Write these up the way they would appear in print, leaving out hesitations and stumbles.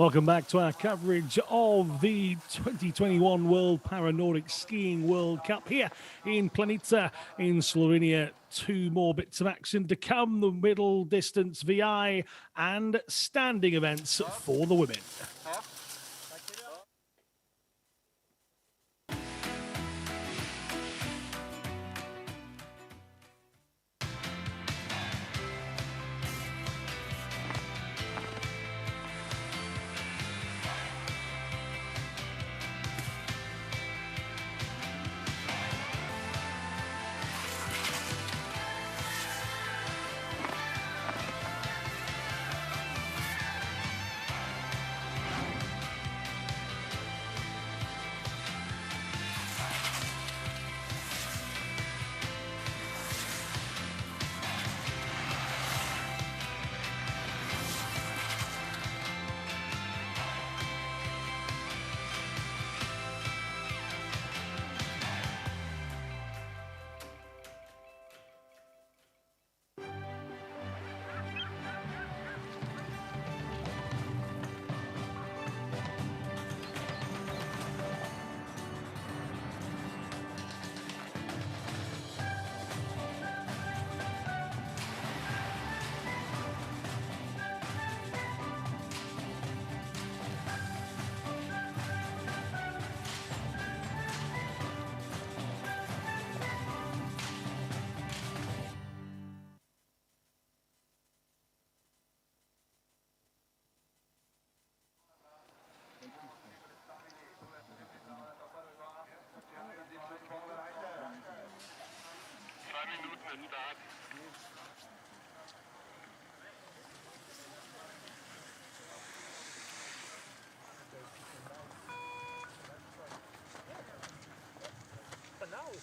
Welcome back to our coverage of the 2021 World Para-Nordic Skiing World Cup here in Planica in Slovenia. Two more bits of action to come, the middle distance VI and standing events for the women.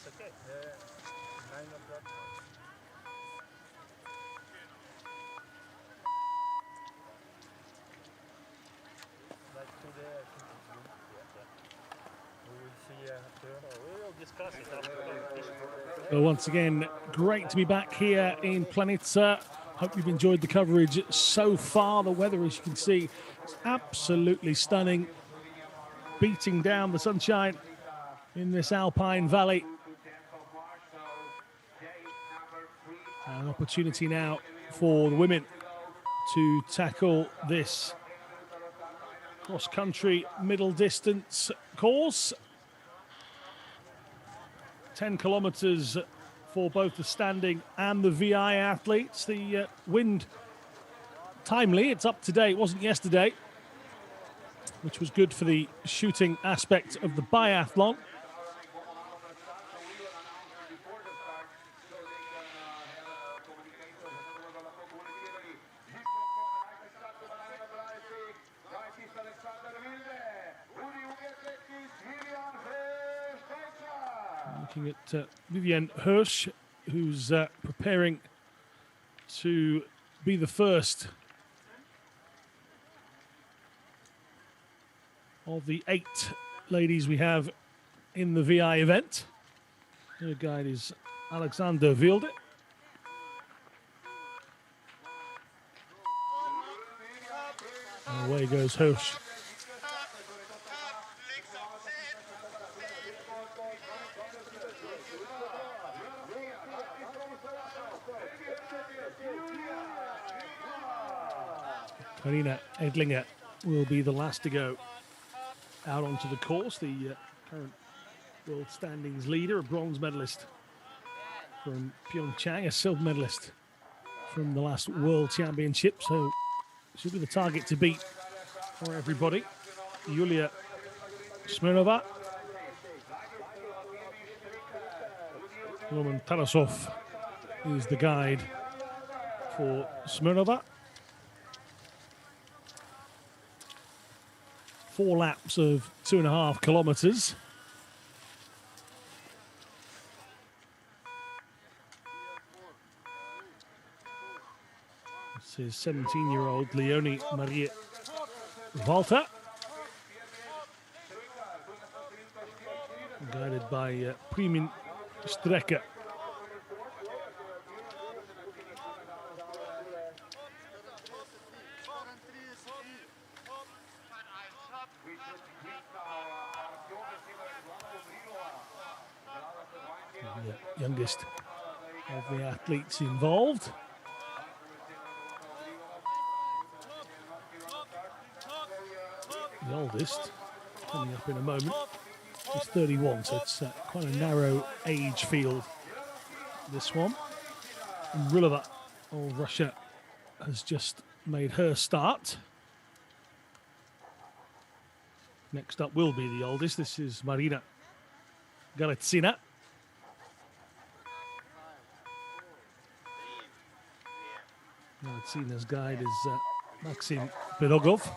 Okay. 9 o'clock. Like today, I think it's good. Yeah. We will see after. We will discuss it after. Well, once again, great to be back here in Planica. Hope you've enjoyed the coverage so far. The weather, as you can see, is absolutely stunning. Beating down the sunshine in this alpine valley. An opportunity now for the women to tackle this cross-country middle distance course. 10 kilometers for both the standing and the VI athletes. The wind, timely, it's up today. It wasn't yesterday, which was good for the shooting aspect of the biathlon. Looking at Vivian Hirsch, who's preparing to be the first of the 8 ladies we have in the VI event. Her guide is Alexander Wilde. And away goes Hirsch. Karina Edlinger will be the last to go out onto the course. The current world standings leader, a bronze medalist from Pyeongchang, a silver medalist from the last World Championship. So she'll be the target to beat for everybody. Yulia Smirnova. Roman Tarasov is the guide for Smirnova. 4 laps of 2.5 kilometers. This is 17-year-old Leonie Marie Walter, guided by Primin Strecker. the youngest of the athletes involved. The oldest, coming up in a moment, is 31, so it's quite a narrow age field, this one. And Rulova of Russia has just made her start. Next up will be the oldest. This is Marina Galitsina. Galitsina's guide is Maxim Bertov.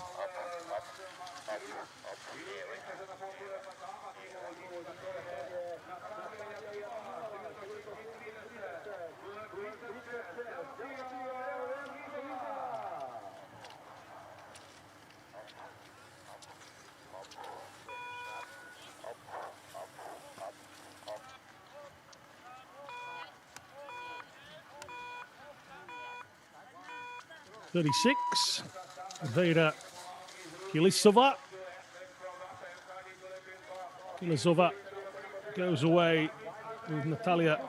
.36, Vera Kilisova. Kilisova goes away with Natalia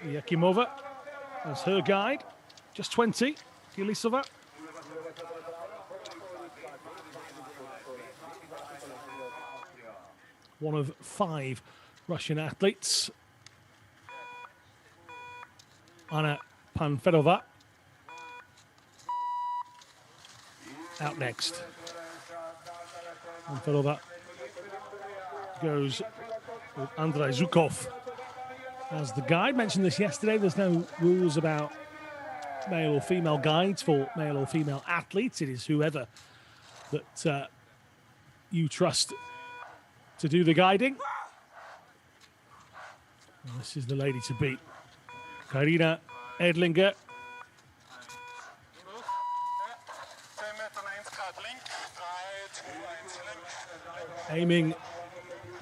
Yakimova as her guide. Just 20, Kilisova. One of 5 Russian athletes. Anna Panfedova out next. Panfedova goes with Andrei Zhukov as the guide. Mentioned this yesterday, there's no rules about male or female guides for male or female athletes. It is whoever that you trust to do the guiding. And this is the lady to beat, Karina Edlinger. Aiming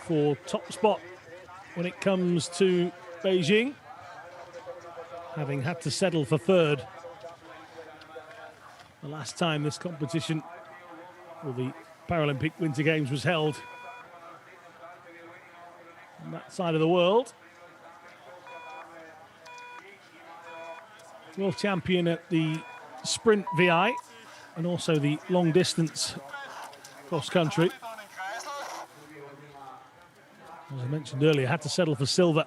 for top spot when it comes to Beijing, having had to settle for 3rd the last time this competition, or the Paralympic Winter Games, was held on that side of the world. World champion at the sprint VI and also the long distance cross country. As I mentioned earlier, had to settle for silver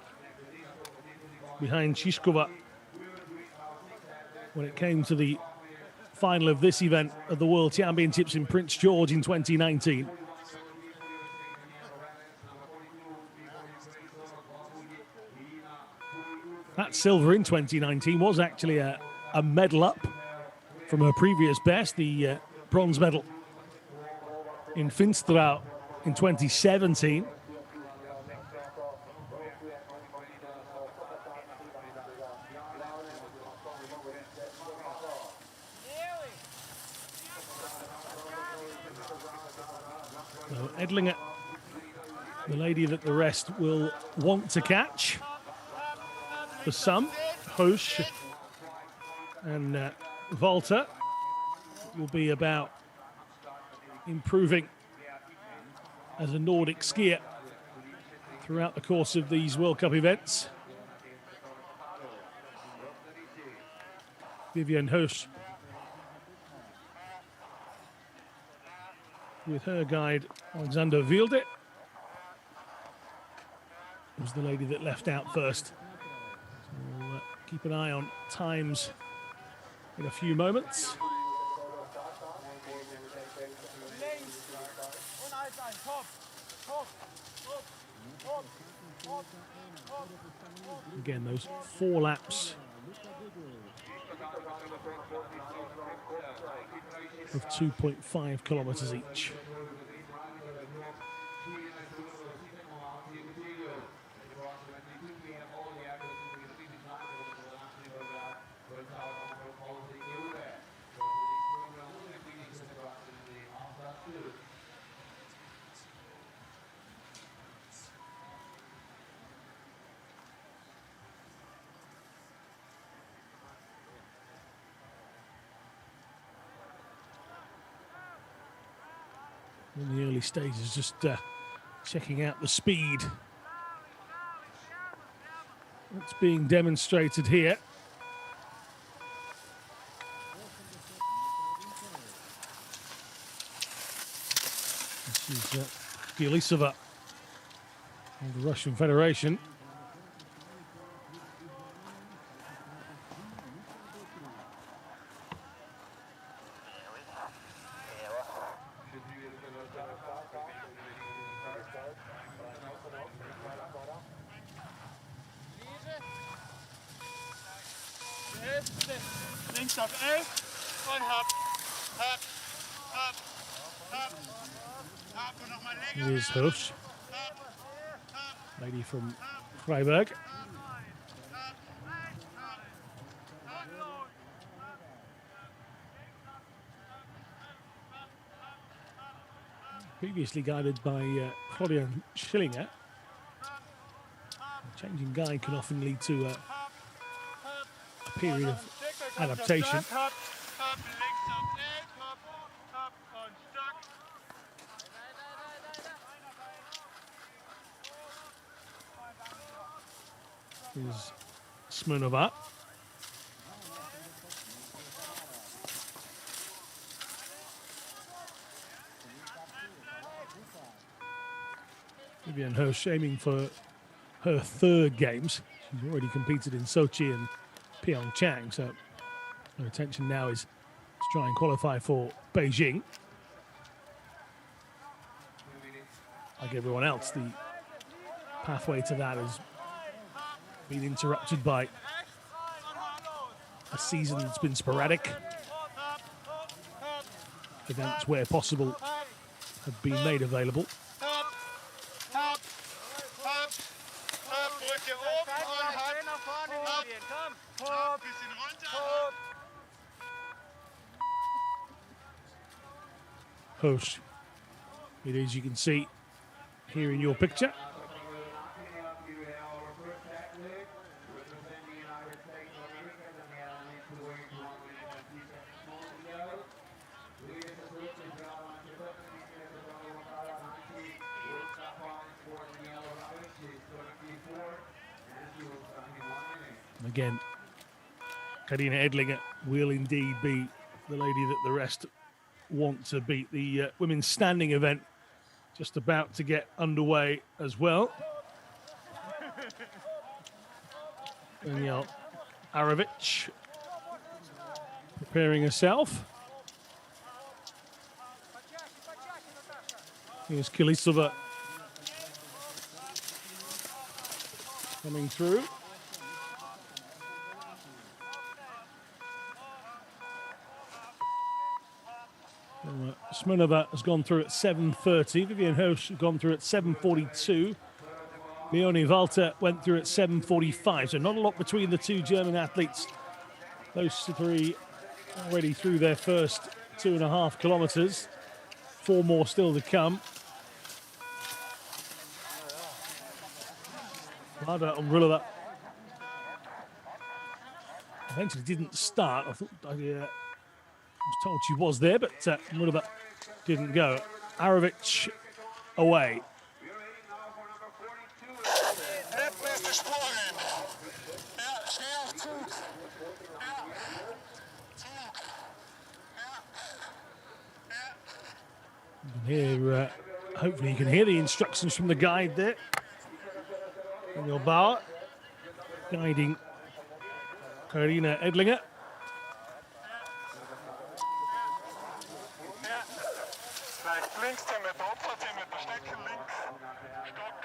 behind Shishkova when it came to the final of this event of the World Championships in Prince George in 2019. That silver in 2019 was actually a medal up from her previous best, the bronze medal in Finstrau in 2017. So Edlinger, the lady that the rest will want to catch. For some, Hosch and Walter, will be about improving as a Nordic skier throughout the course of these World Cup events. Vivian Hosch with her guide Alexander Wilde, who's the lady that left out first. So we'll keep an eye on times in a few moments. Again, those 4 laps of 2.5 kilometers each. In the early stages, just checking out the speed It's being demonstrated here. This is Gilisova of the Russian Federation. Links auf 11 und hab. Und nochmal länger. Here's Hirsch, lady from Freiburg. Previously guided by Florian Schillinger. Changing guide can often lead to a period of adaptation. Here's Smirnova. Vivian Hirsch aiming for her third games. She's already competed in Sochi and Pyeongchang, so her attention now is to try and qualify for Beijing. Like everyone else, the pathway to that has been interrupted by a season that's been sporadic. Events where possible have been made available. Hirsch, it is, you can see here in your picture. Again, Karina Edlinger will indeed be the lady that the rest want to beat. The women's standing event just about to get underway as well. Danielle Arovic preparing herself. Here's Kilisova coming through. Smirnova has gone through at 7:30. Vivian Hirsch has gone through at 7:42. Leonie Walter went through at 7:45. So not a lot between the two German athletes. Those three already through their first 2.5 kilometers. 4 more still to come. Vlada Umrilova eventually didn't start. I thought I was told she was there, but Umrilova didn't go. Arovic away. Here, hopefully you can hear the instructions from the guide there. Daniel Bauer guiding Karina Edlinger.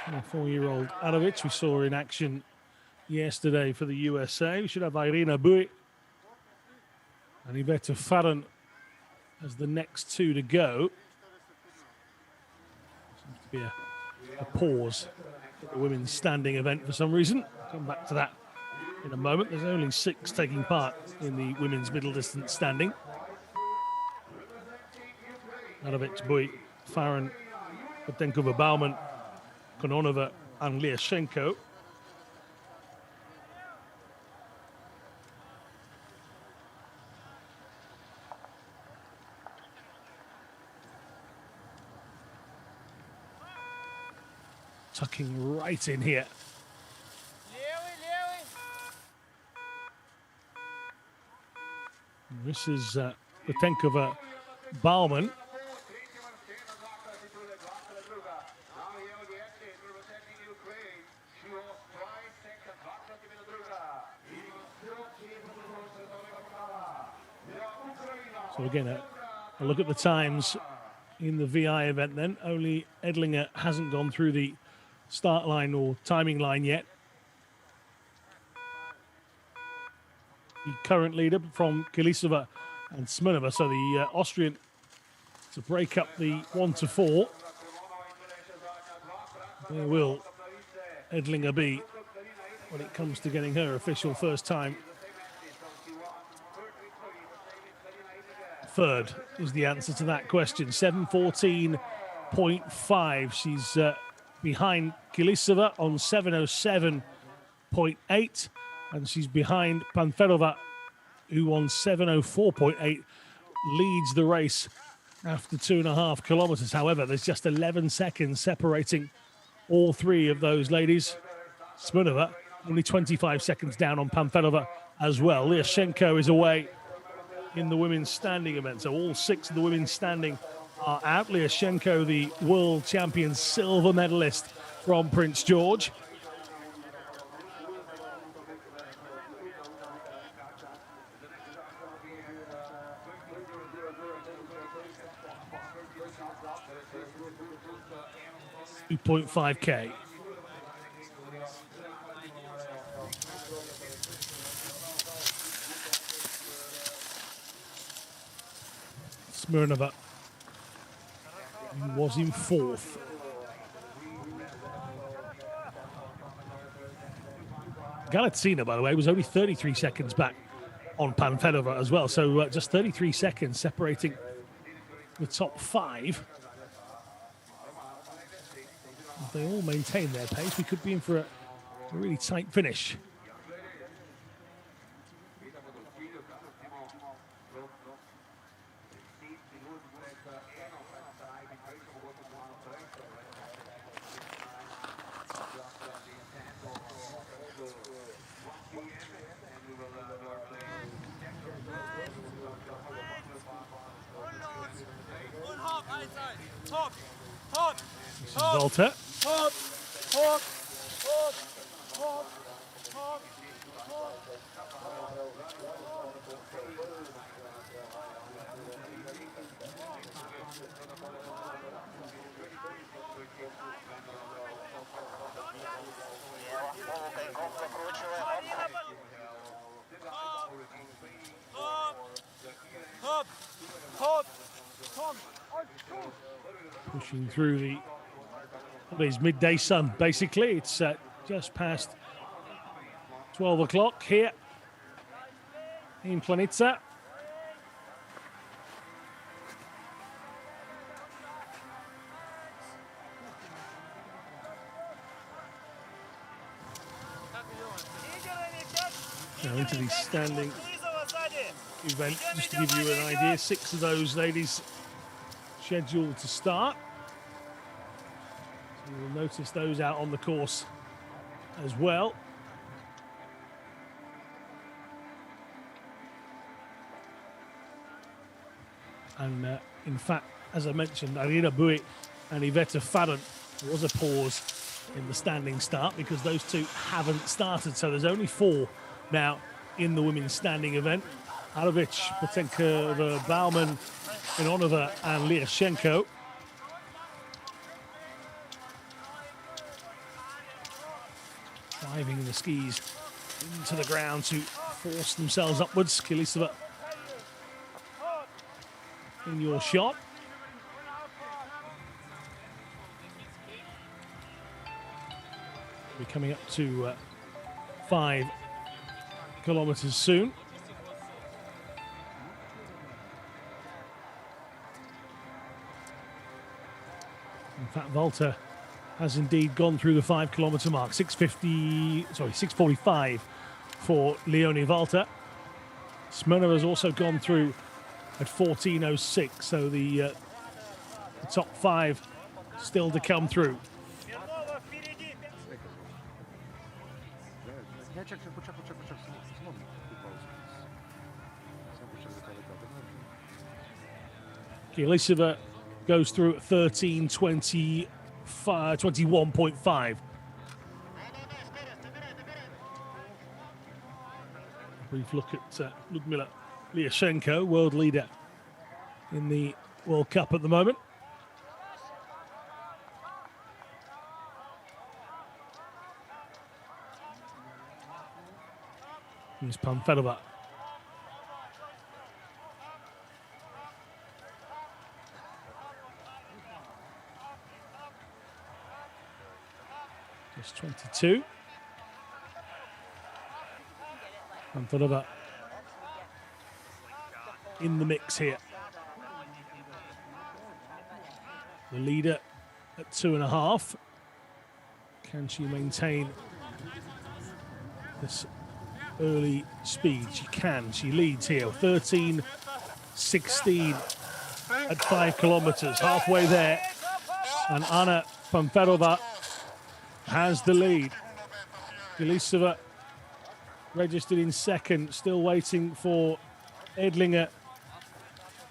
The 4-year-old Arovic we saw in action yesterday for the USA. We should have Irina Bui and Iveta Farron as the next two to go. Seems to be a pause at the women's standing event for some reason. I'll come back to that in a moment. There's only 6 taking part in the women's middle distance standing. Arovic, Bui, Farron, Potenkova, Baumann, Kononova and Lyashenko. Tucking right in here. This is Platenkova Bauman. So again, a look at the times in the VI event then. Only Edlinger hasn't gone through the start line or timing line yet. The current leader from Kilisova and Smirnova. So the Austrian to break up the 1 to 4. Where will Edlinger be when it comes to getting her official first time? Third is the answer to that question. 7:14.5. She's behind Kilisova on 7:07.8, and she's behind Panferova, who on 7:04.8 leads the race after 2.5 kilometers. However, there's just 11 seconds separating all three of those ladies. Smirnova only 25 seconds down on Panferova as well. Lyashenko is away in the women's standing event. So all 6 of the women's standing are out. Lyashenko, the world champion silver medalist from Prince George. $2.5K. Smirnova was in 4th. Galatsina, by the way, was only 33 seconds back on Panferova as well. So just 33 seconds separating the top 5. If they all maintain their pace, we could be in for a really tight finish. Volta. Pushing through the midday sun, basically. It's just past 12 o'clock here in Planica. Now into the standing event, just to give you an idea, 6 of those ladies scheduled to start. So you'll notice those out on the course as well. And in fact, as I mentioned, Irina Buit and Iveta Faden, there was a pause in the standing start because those two haven't started. So there's only 4 now in the women's standing event. Arovic, Platenkova, Bauman, Inonova and Lyashenko. Diving the skis into the ground to force themselves upwards. Kilisova in your shot. We're coming up to 5 kilometers soon. In fact, Volta has indeed gone through the 5 kilometer mark. 6:45 for Leonie Volta. Smirnova has also gone through at 14:06. So the top 5 still to come through. Kilisova goes through at 13:21.5. Brief look at Ludmila Lyashenko, world leader in the World Cup at the moment. Here's Panfedova. Just 22. Panfedova in the mix here. The leader at 2.5. Can she maintain this early speed? She can. She leads here. 13:16 at 5 kilometers. Halfway there. And Anna Panfedova has the lead. Kilisova registered in second. Still waiting for Edlinger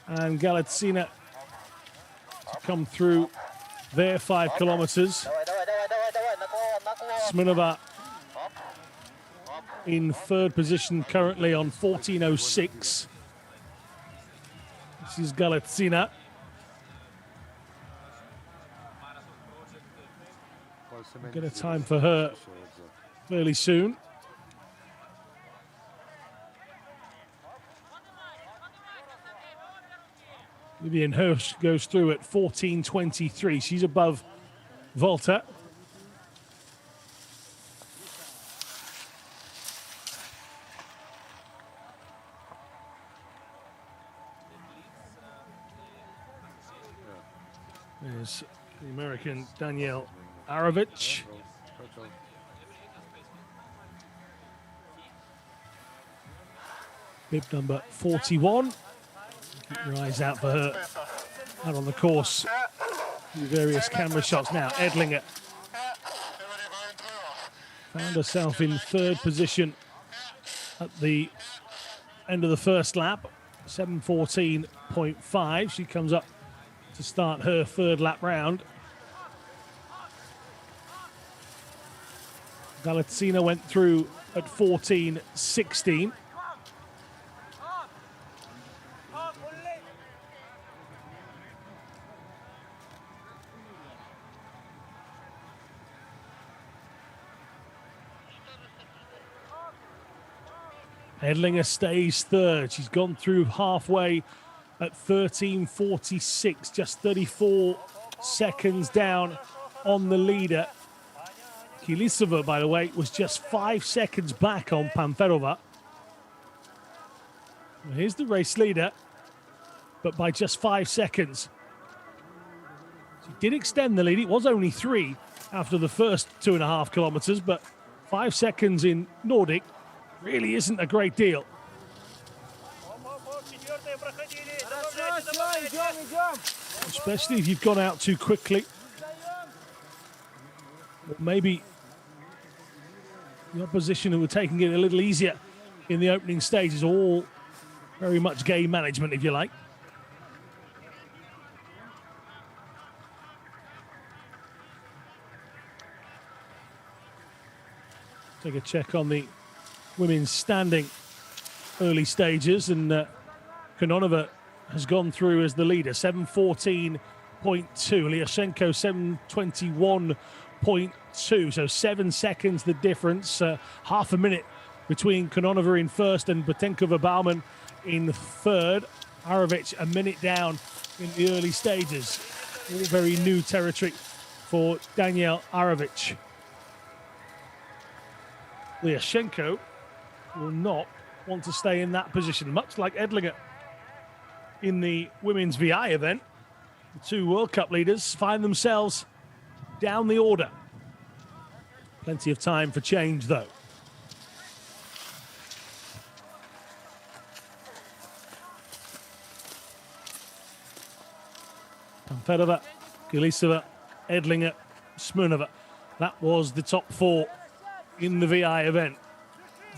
and Galatsina to come through their 5 kilometers. Smirnova in third position currently on 14:06. This is Galatsina. We'll get a time for her fairly soon. Vivian Hirsch goes through at 14:23. She's above Volta. There's the American Danielle Arovich. Bib number 41. Keep your eyes out for her out on the course. Various camera shots now. Edlinger found herself in third position at the end of the first lap. 7:14.5. She comes up to start her third lap round. Galatsina went through at 14:16. Edlinger stays third. She's gone through halfway at 13:46, just 34 seconds down on the leader. Kilisova, by the way, was just 5 seconds back on Panfedova. Here's the race leader, but by just 5 seconds. She did extend the lead. It was only 3 after the first 2.5 kilometers, but 5 seconds in Nordic really isn't a great deal. Especially if you've gone out too quickly. Or maybe the opposition who were taking it a little easier in the opening stages, all very much game management, if you like. Take a check on the women's standing early stages, and Kononova has gone through as the leader, 7:14.2. Lyashenko 7:21.2, so 7 seconds the difference. Half a minute between Kononova in first and Botenkova Bauman in third. Arovich a minute down in the early stages. All very new territory for Danielle Arovich. Lyashenko will not want to stay in that position, much like Edlinger in the women's VI event. The two World Cup leaders find themselves down the order. Plenty of time for change, though. Panfedova, Kilisova, Edlinger, Smirnova. That was the top 4 in the VI event.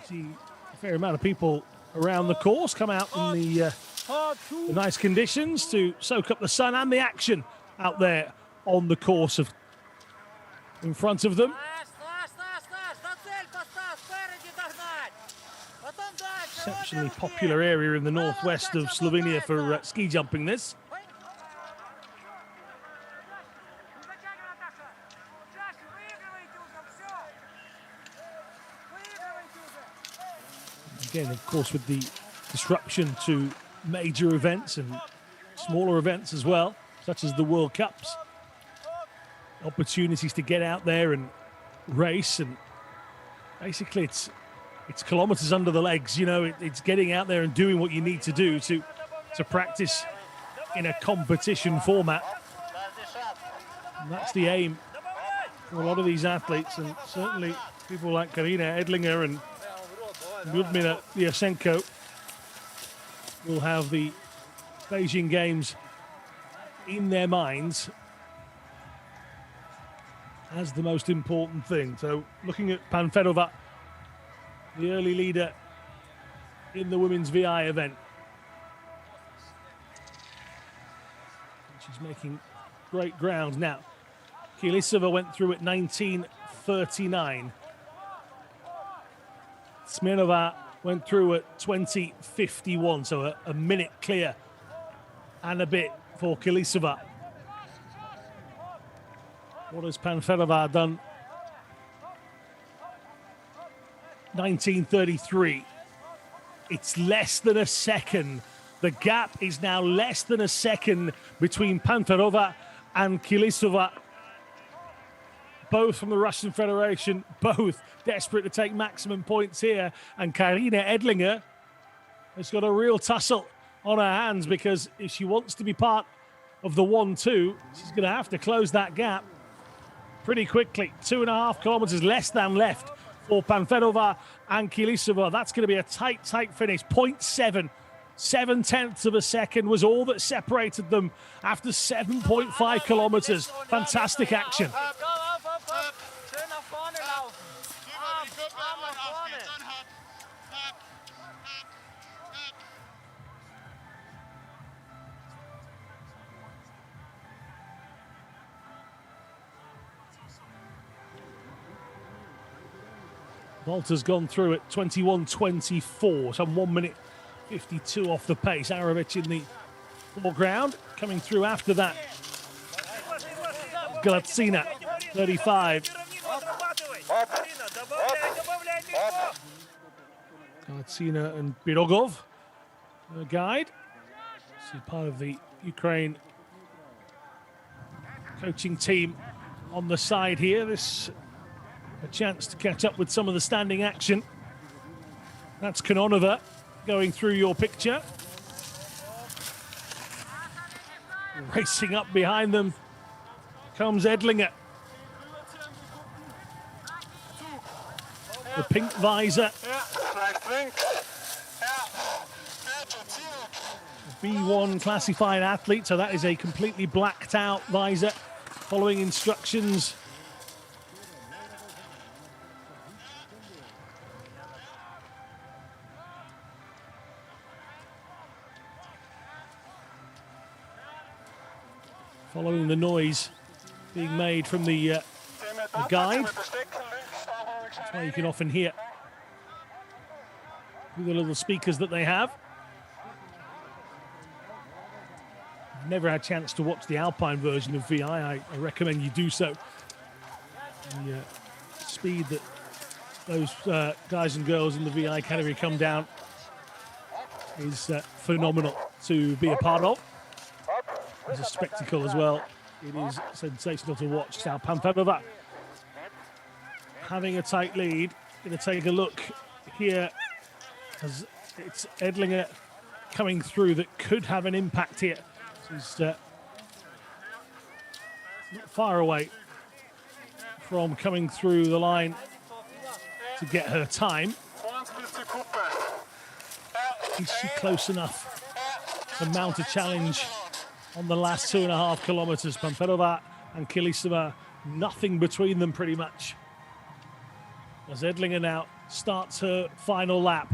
See a fair amount of people around the course come out in the the nice conditions to soak up the sun and the action out there on the course in front of them. Exceptionally popular area in the northwest of Slovenia for ski jumping this. Again, of course, with the disruption to major events and smaller events as well, such as the World Cups, opportunities to get out there and race, and basically it's kilometers under the legs. You know, it's getting out there and doing what you need to do to practice in a competition format. And that's the aim for a lot of these athletes, and certainly people like Karina Edlinger and Ludmila Lyasenko will have the Beijing Games in their minds as the most important thing. So looking at Panfedova, the early leader in the women's VI event. She's making great ground now. Kilisova went through at 19:39. Smirnova went through at 20:51, so a minute clear and a bit for Kilisova. What has Panfedova done? 19:33. It's less than a second. The gap is now less than a second between Panfedova and Kilisova. Both from the Russian Federation, both desperate to take maximum points here. And Karina Edlinger has got a real tussle on her hands, because if she wants to be part of the 1-2, she's going to have to close that gap pretty quickly. 2.5 kilometers less than left for Panfedova and Kilisova. That's going to be a tight finish. 0.7. 0.7 of a second was all that separated them after 7.5 kilometers. Fantastic action. Volta's gone through at 21:24, some 1 minute 52 off the pace. Arovic in the foreground. Coming through after that, Galatsina, 35. Galatsina and Birogov, her guide. She's part of the Ukraine coaching team on the side here. This a chance to catch up with some of the standing action. That's Kononova going through your picture. Racing up behind them comes Edlinger. The pink visor. B1 classified athlete, so that is a completely blacked out visor, following instructions. Following the noise being made from the guide. That's why you can often hear through the little speakers that they have. I've never had a chance to watch the Alpine version of VI. I recommend you do so. The speed that those guys and girls in the VI category come down is phenomenal to be a part of. It's a spectacle as well. It is sensational to watch. Now Panfedova having a tight lead. Going to take a look here as it's Edlinger coming through that could have an impact here. She's not far away from coming through the line to get her time. Is she close enough to mount a challenge on the last 2.5 kilometers? Panfedova and Kilisova, nothing between them pretty much. As Edlinger now starts her final lap.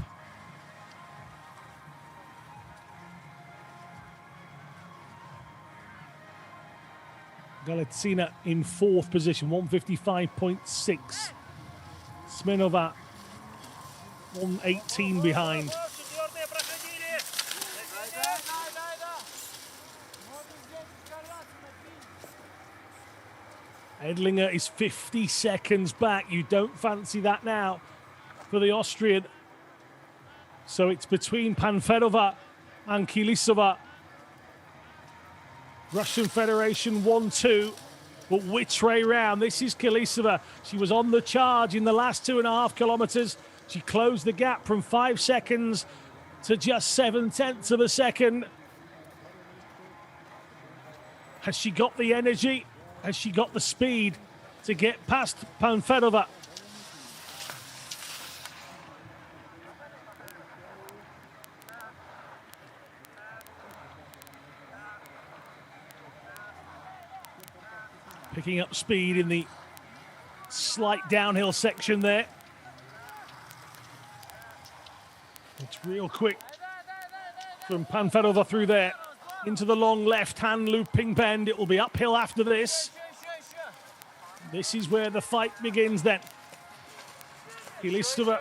Galitzina in fourth position, 155.6. Smirnova 118 behind. Edlinger is 50 seconds back. You don't fancy that now for the Austrian. So it's between Panfedova and Kilisova. Russian Federation 1-2. But which way round? This is Kilisova. She was on the charge in the last 2.5 kilometers. She closed the gap from 5 seconds to just 0.7 of a second. Has she got the energy? Has she got the speed to get past Panfedova? Picking up speed in the slight downhill section there. It's real quick from Panfedova through there. Into the long left-hand looping bend. It will be uphill after this. This is where the fight begins then. Kilisova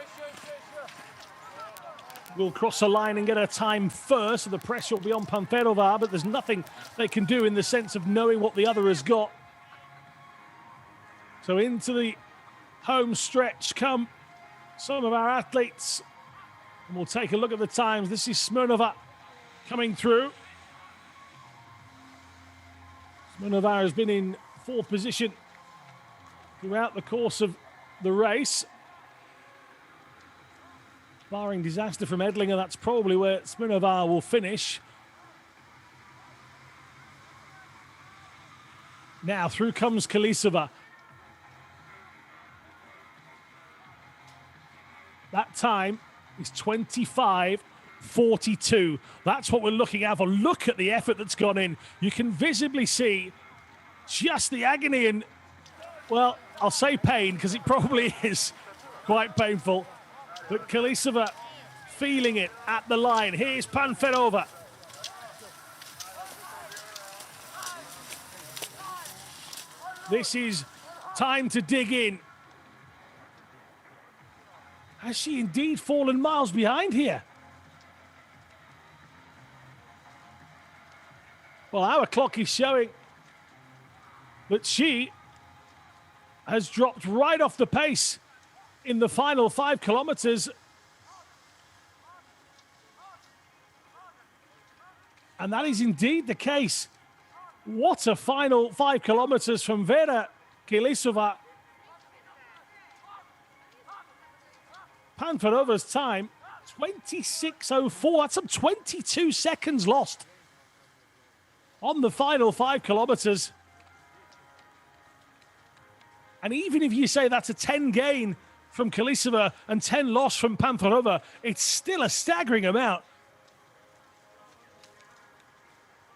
will cross a line and get her time first, so the pressure will be on Panfedova, but there's nothing they can do in the sense of knowing what the other has got. So into the home stretch come some of our athletes. And we'll take a look at the times. This is Smirnova coming through. Smirnova has been in fourth position throughout the course of the race. Barring disaster from Edlinger, that's probably where Smirnova will finish. Now through comes Kilisova. That time is 25:42. That's what we're looking at. Look at the effort that's gone in. You can visibly see just the agony and, well, I'll say pain because it probably is quite painful. But Kilisova feeling it at the line. Here's Panfedova. This is time to dig in. Has she indeed fallen miles behind here? Well, our clock is showing that she has dropped right off the pace in the final 5 kilometers. And that is indeed the case. What a final 5 kilometers from Vera Kilisova. Panfedova's time, 26:04. That's some 22 seconds lost on the final 5 kilometers. And even if you say that's a 10 gain from Kilisova and 10 loss from Panfedova, it's still a staggering amount.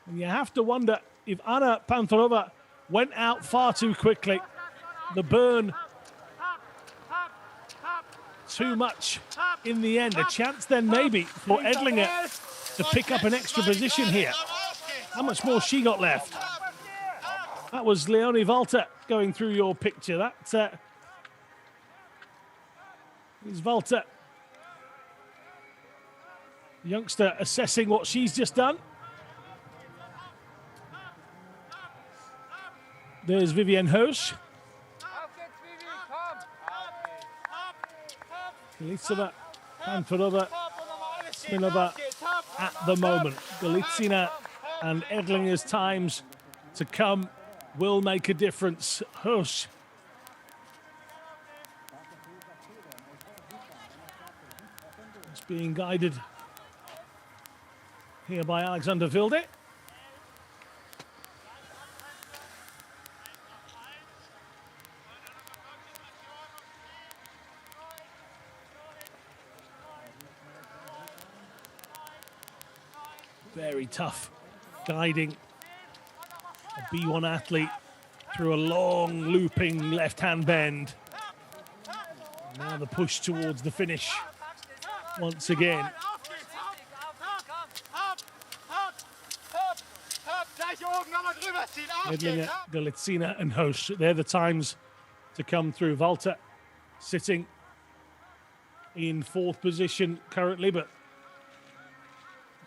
And you have to wonder if Anna Panfedova went out far too quickly. The burn too much in the end. A chance then maybe for Edlinger to pick up an extra position here. How much more she got left? That was Leonie Walter going through your picture. That is Walter, the youngster, assessing what she's just done. There's Vivienne Hoesch. Kilisova, Panfedova, Smirnova at the moment. Galitzina and Edlinger's times to come will make a difference. Hoesch is being guided here by Alexander Wilde. Very tough guiding a B1 athlete through a long looping left-hand bend. Now the push towards the finish once again. Edlinger, Galitsina and Hosch. They're the times to come through. Walter sitting in 4th position currently, but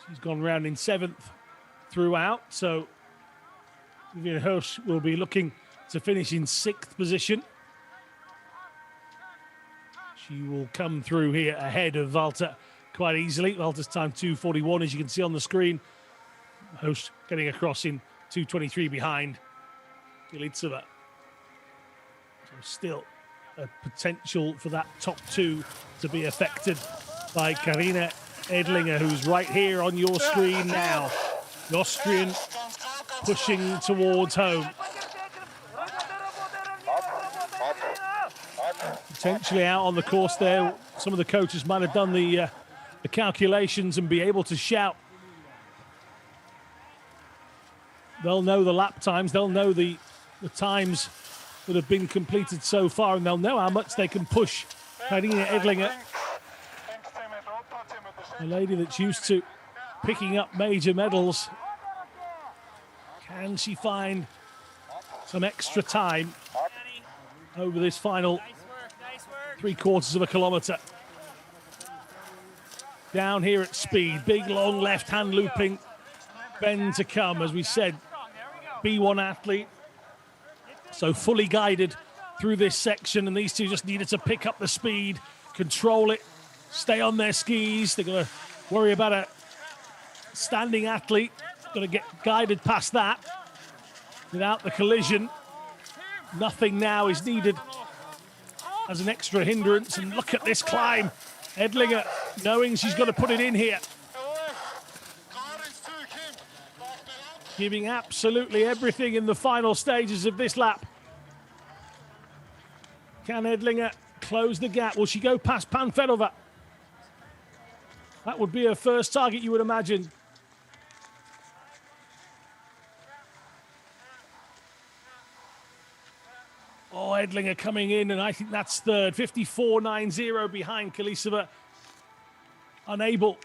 she's gone round in 7th throughout. So Vivian Hosch will be looking to finish in 6th position. She will come through here ahead of Walter quite easily. Walter's time 2:41, as you can see on the screen. Hosch getting across in 2:23 behind Galitseva. So still a potential for that top 2 to be affected by Karina Edlinger, who's right here on your screen now. The Austrian pushing towards home. Potentially out on the course there. Some of the coaches might have done the calculations and be able to shout. They'll know the lap times, they'll know the times that have been completed so far, and they'll know how much they can push Karina Edlinger, a lady that's used to picking up major medals. Can she find some extra time over this final 3/4 of a kilometre? Down here at speed, big long left-hand looping bend to come. As we said, B1 athlete, so fully guided through this section, and these two just needed to pick up the speed, control it, stay on their skis. They're going to worry about a standing athlete, going to get guided past that without the collision. Nothing now is needed as an extra hindrance, and look at this climb. Edlinger knowing she's got to put it in here, giving absolutely everything in the final stages of this lap. Can Edlinger close the gap? Will she go past Panfedova? That would be her first target, you would imagine. Oh, Edlinger coming in, and I think that's third. 54.90 behind Kalisova. Unable,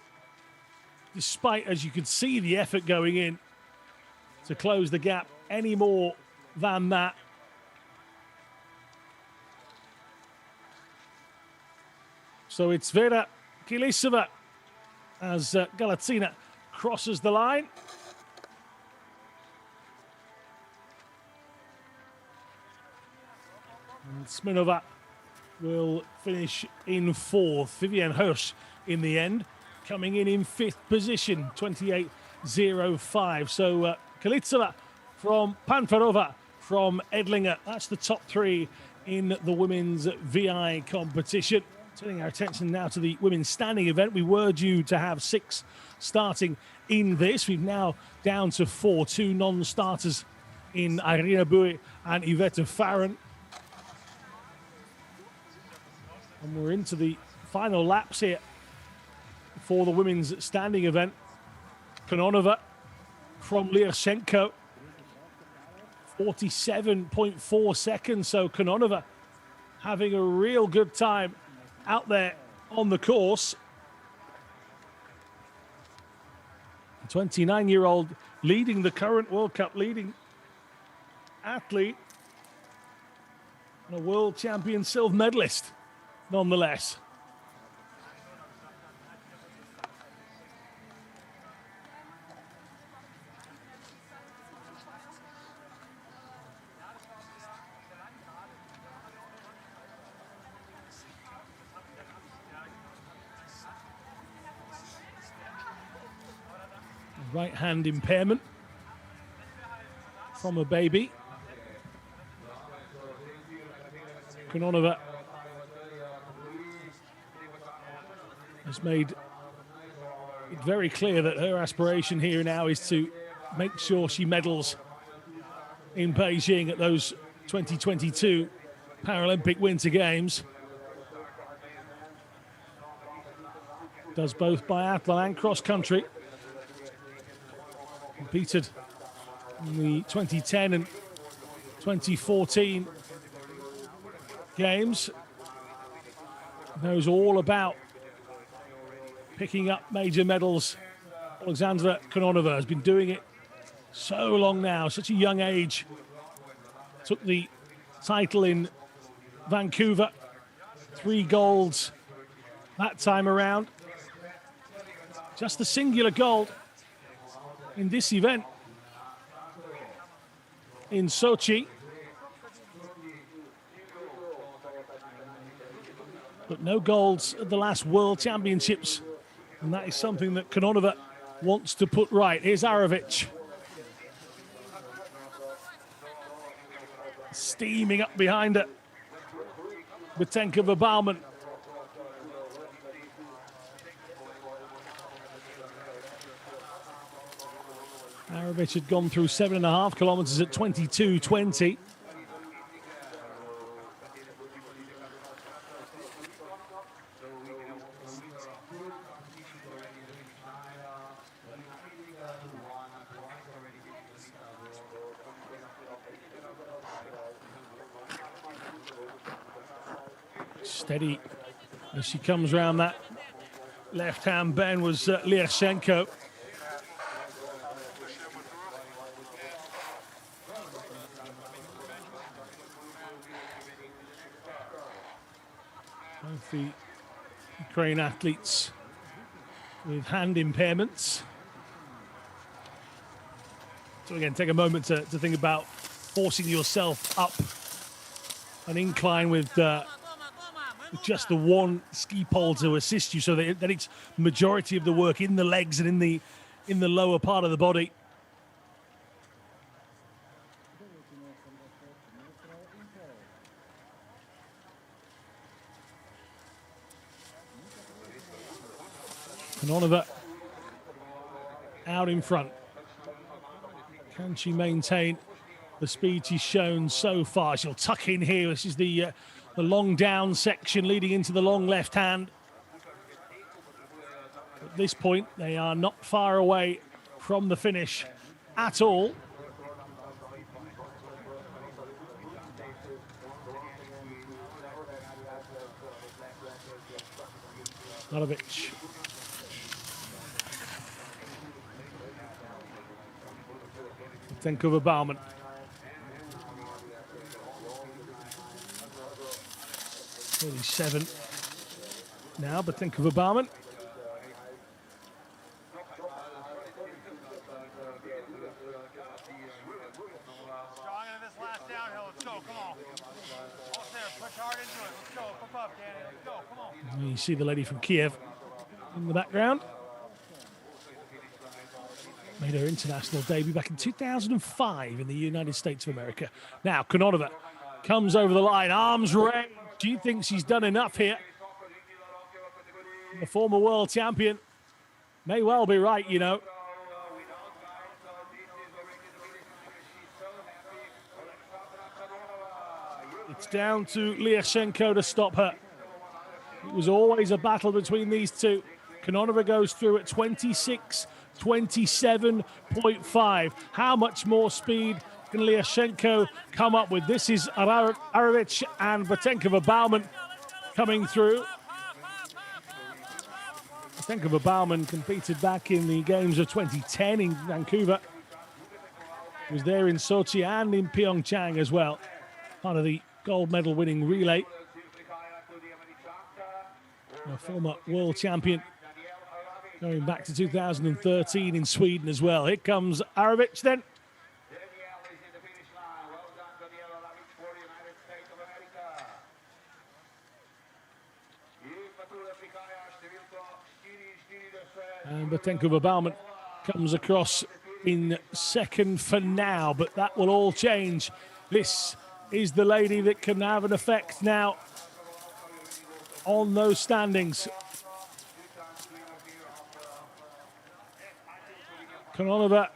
despite, as you could see, the effort going in, to close the gap any more than that. So it's Vera Kalisova as Galitsina crosses the line. And Smirnova will finish in 4th. Vivian Hosch in the end, coming in 5th position, 28.05. So Kalisova from Panfedova from Edlinger. That's the top 3 in the women's VI competition. Turning our attention now to the women's standing event. We were due to have 6 starting in this. We've now down to 4, 2 non-starters in Irina Bui and Yvette Farron. And we're into the final laps here for the women's standing event. Kononova from Lyashenko, 47.4 seconds. So Kononova having a real good time out there on the course. 29-year-old leading the current World Cup leading athlete and a world champion silver medalist nonetheless. Right hand impairment from a baby. Kononova has made it very clear that her aspiration here now is to make sure she medals in Beijing at those 2022 Paralympic Winter Games. Does both biathlon and cross country. Competed in the 2010 and 2014 games. Knows all about picking up major medals. Alexandra Kononova has been doing it So long now, such a young age. Took the title in Vancouver. 3 golds that time around. Just a singular gold in this event in Sochi. But no golds at the last World Championships. And that is something that Kononova wants to put right. Here's Arovic. Steaming up behind her. Boutenkova-Baumann. Arovic had gone through 7.5 kilometers at 22:20. Steady as she comes round that left-hand bend was Lyashenko. Both the Ukraine athletes with hand impairments. So again, take a moment to think about forcing yourself up an incline with just the one ski pole to assist you, so that it's majority of the work in the legs and in the lower part of the body. Kononova out in front. Can she maintain the speed she's shown so far? She'll tuck in here. This is the long down section leading into the long left hand. At this point, they are not far away from the finish at all. Ladovic. Boutenkova-Baumann. Seven now, Boutenkova-Baumann. Strong into this last downhill. Let's go. Come on. Almost there. Push hard into it. Let's go. Pump up, Danny. Let's go. Come on. You see the lady from Kiev in the background. Made her international debut back in 2005 in the United States of America. Now, Kononova comes over the line, arms raised. She thinks she's done enough here. The former world champion may well be right, you know. It's down to Lyashenko to stop her. It was always a battle between these two. Kononova goes through at 26:27.5. How much more speed can Lyashenko come up with? This is Arovic and Boutenkova-Baumann coming through. Boutenkova-Baumann competed back in the games of 2010 in Vancouver. Was there in Sochi and in Pyeongchang as well. Part of the gold medal winning relay. A former world champion going back to 2013 in Sweden as well. Here comes Arovic then. And Boutenkova-Baumann comes across in second for now, but that will all change. This is the lady that can have an effect now on those standings. Kononova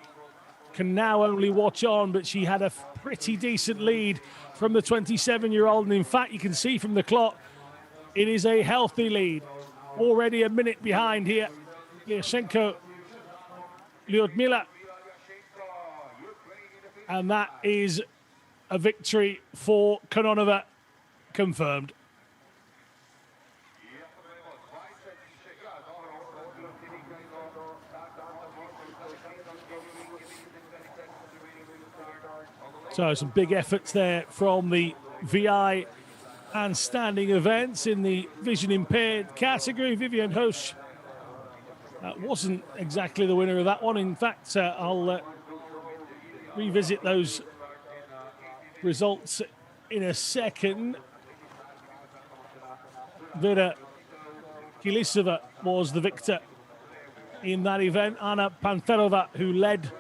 can now only watch on, but she had a pretty decent lead from the 27-year-old. And in fact, you can see from the clock, it is a healthy lead. Already a minute behind here. Lyashenko, Lyudmila. And that is a victory for Kononova, confirmed. So some big efforts there from the VI and standing events in the vision impaired category. Vivian Hosch wasn't exactly the winner of that one. In fact, I'll revisit those results in a second. Vera Kilisova was the victor in that event. Anna Panferova, who led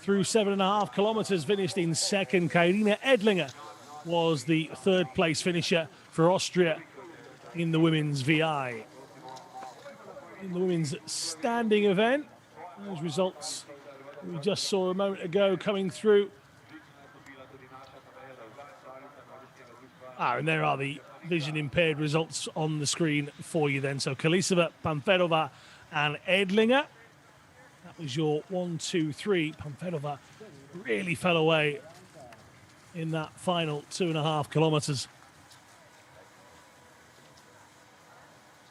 through 7.5 kilometers, finished in second. Kairina Edlinger was the third place finisher for Austria in the women's VI. In the women's standing event, those results we just saw a moment ago coming through. And there are the vision impaired results on the screen for you then. So Kilisova, Panferova and Edlinger. That was your 1, 2, 3. Panferova really fell away in that final 2.5 kilometers.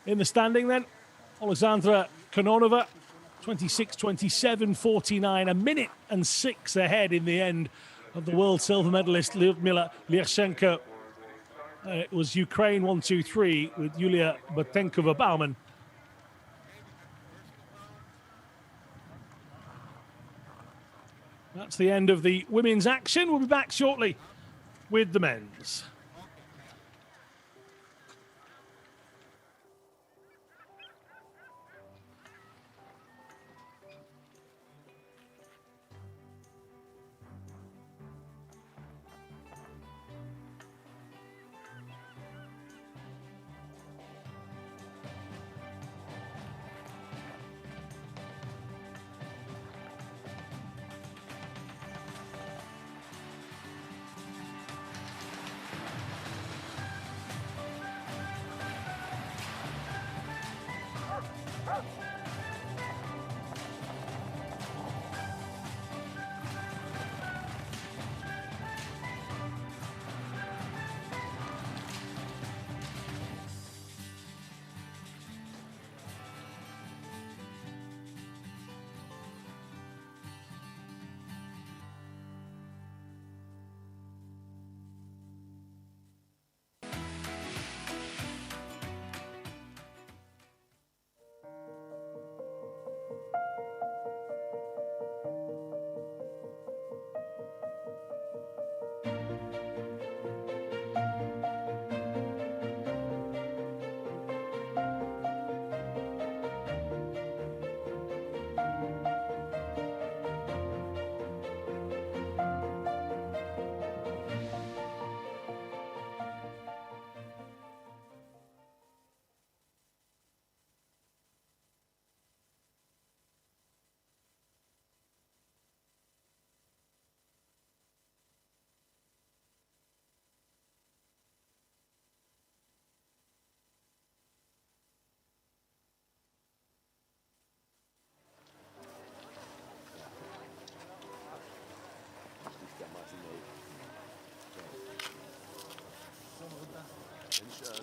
In the standing then, Alexandra Kononova, 26-27-49, a minute and 6 ahead in the end of the world silver medalist Lyudmila Lyashenko. It was Ukraine 1, 2, 3 with Yulia Botenkova-Bauman. That's the end of the women's action. We'll be back shortly with the men's.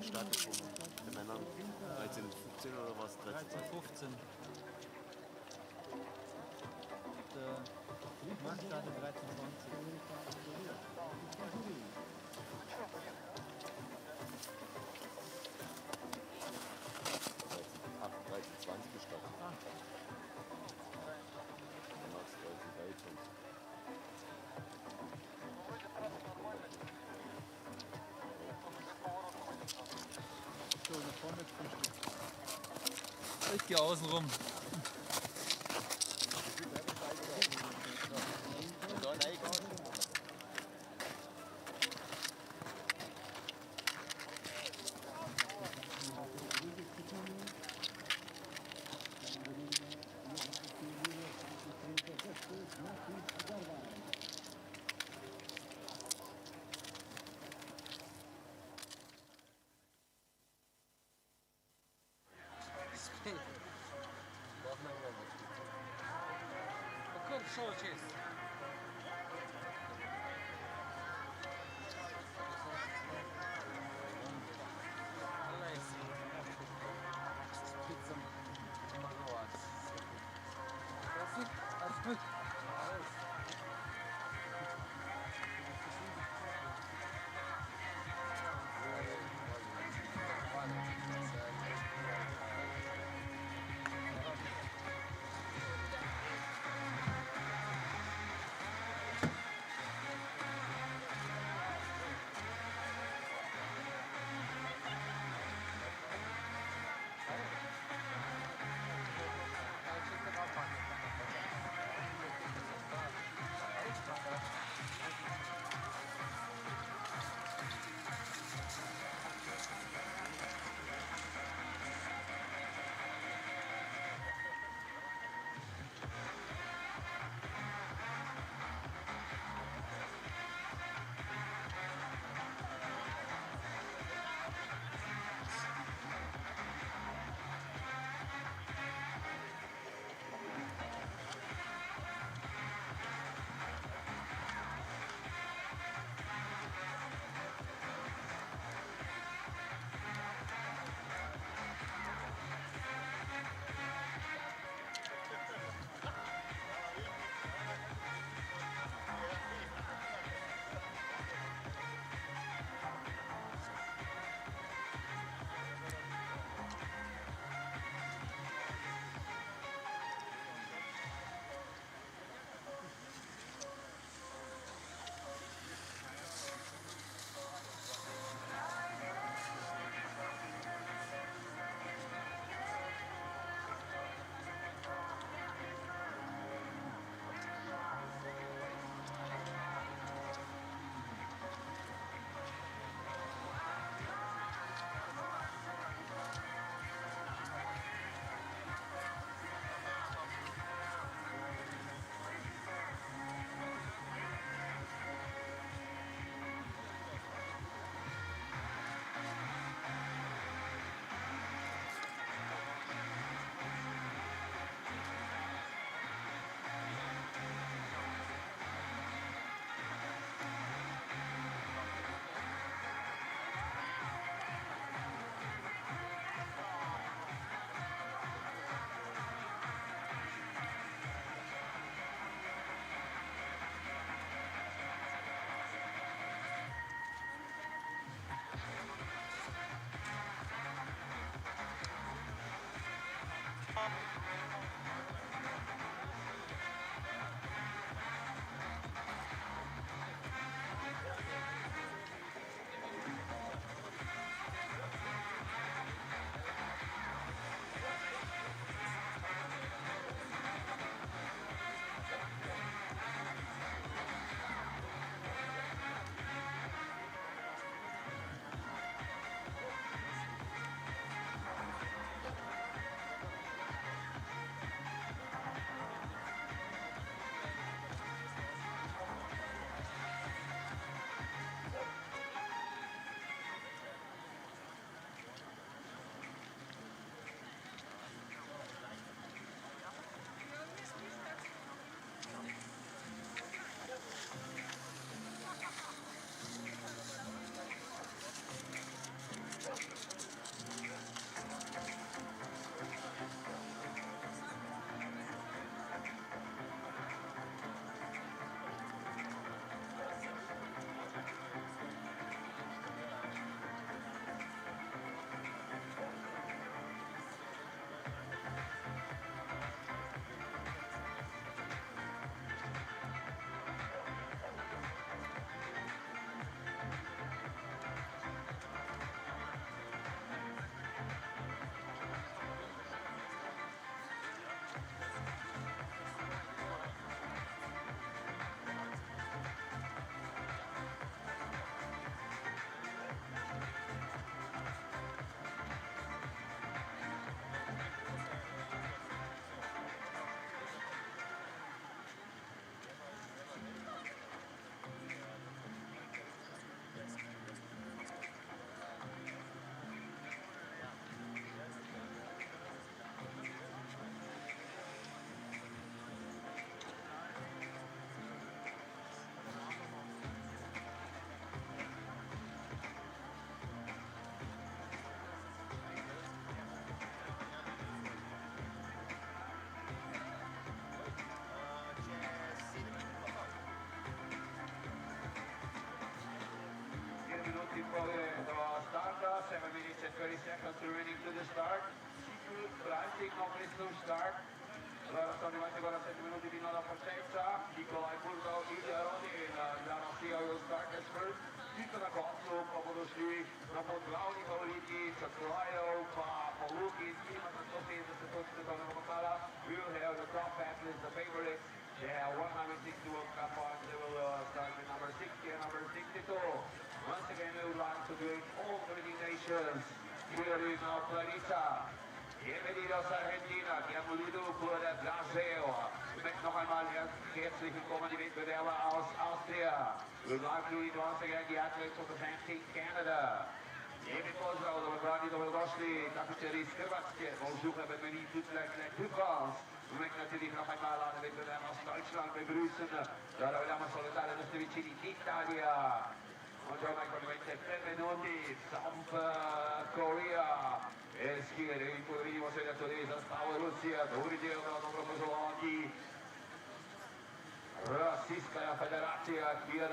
Startpunkt der Männer 13:15 oder was? 13:15. Der Mann startet 13:20. Ich gehe außen rum. 7 minutes and 30 seconds remaining to the start. Planica to start. Allora sono arrivati ora 7 minuti di nuova partenza. Nikolai Bertov, Davier will start as first. Tito na koncu pobudušli na podglavni favoriti Čakrajo, pa Poluki, Tima na 170 točk svetovnega pokala. We will have the top athletes, the favorites. They have 160 World Cup points. They will start with number 60 and number 62. Once again, we would like to greet all the leading nations here in Planica. Bienvenidos a Argentina, que han venido por el Brasil. Ich möchte noch einmal herzlich willkommen die Wettbewerber aus Austria. We would like to greet once again the athletes representing Canada. Lijepi pozdrav, dobrobrani, dobrodošli, takmičari iz Hrvatske. Bonjour et bienvenue toute la France. Wir möchten natürlich noch einmal alle Wettbewerber aus Deutschland begrüßen. Da vogliamo salutare i nostri vicini d'Italia. Buongiorno ai complimenti, benvenuti, South Korea. Skier, poverimo senatori za stavo Rusija, drugi dio dobro pozvati. Российская федерация, kjer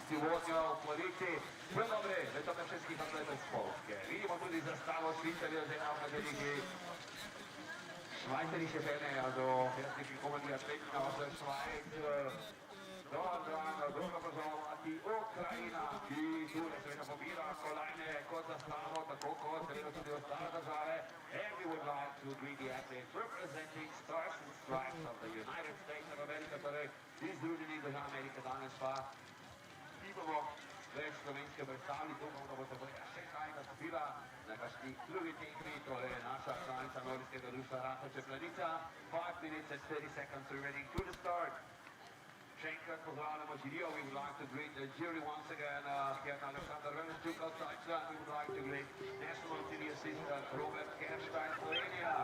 сегодня v Planici. No dobre, to na všetkých atletov z Polske. Vidimo tudi zastavo Švýcaria, že nám natürlich schweizerische Fähne, also herzlich willkommen die Athleten aus der Schweiz. Dort druga pozvati Ukrajina, ki tu nesreča pobira kolajne kot zastavo, tako kot seveda tudi ostale države. And we would like to greet the athletes representing Stars and Stripes of the United States of America, torej iz Združenih držav Amerike danes pa imamo več slovenske predstavnice, upamo, da bo se boja še kaj nastopila na kakšni drugi tekmi, torej naša članica Nordijskega društva Rakoče Planica. 5 minutes and 30 seconds remaining to the start. Še enkrat pozdravljamo žirijo. We would like to greet the jury once again. Here Alexander Venestuk of Deutschland. We would like to greet National TV Assistant Robert Kerstein, Slovenia.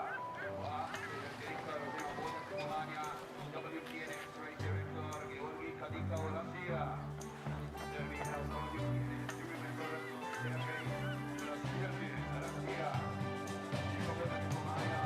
Direktor oziroma vodja tekmovanja WTNS Race Director Georgi Kadikov, Rusija. There we have no WTNS, you remember, Sergej Rusija. Vodja tekmovanja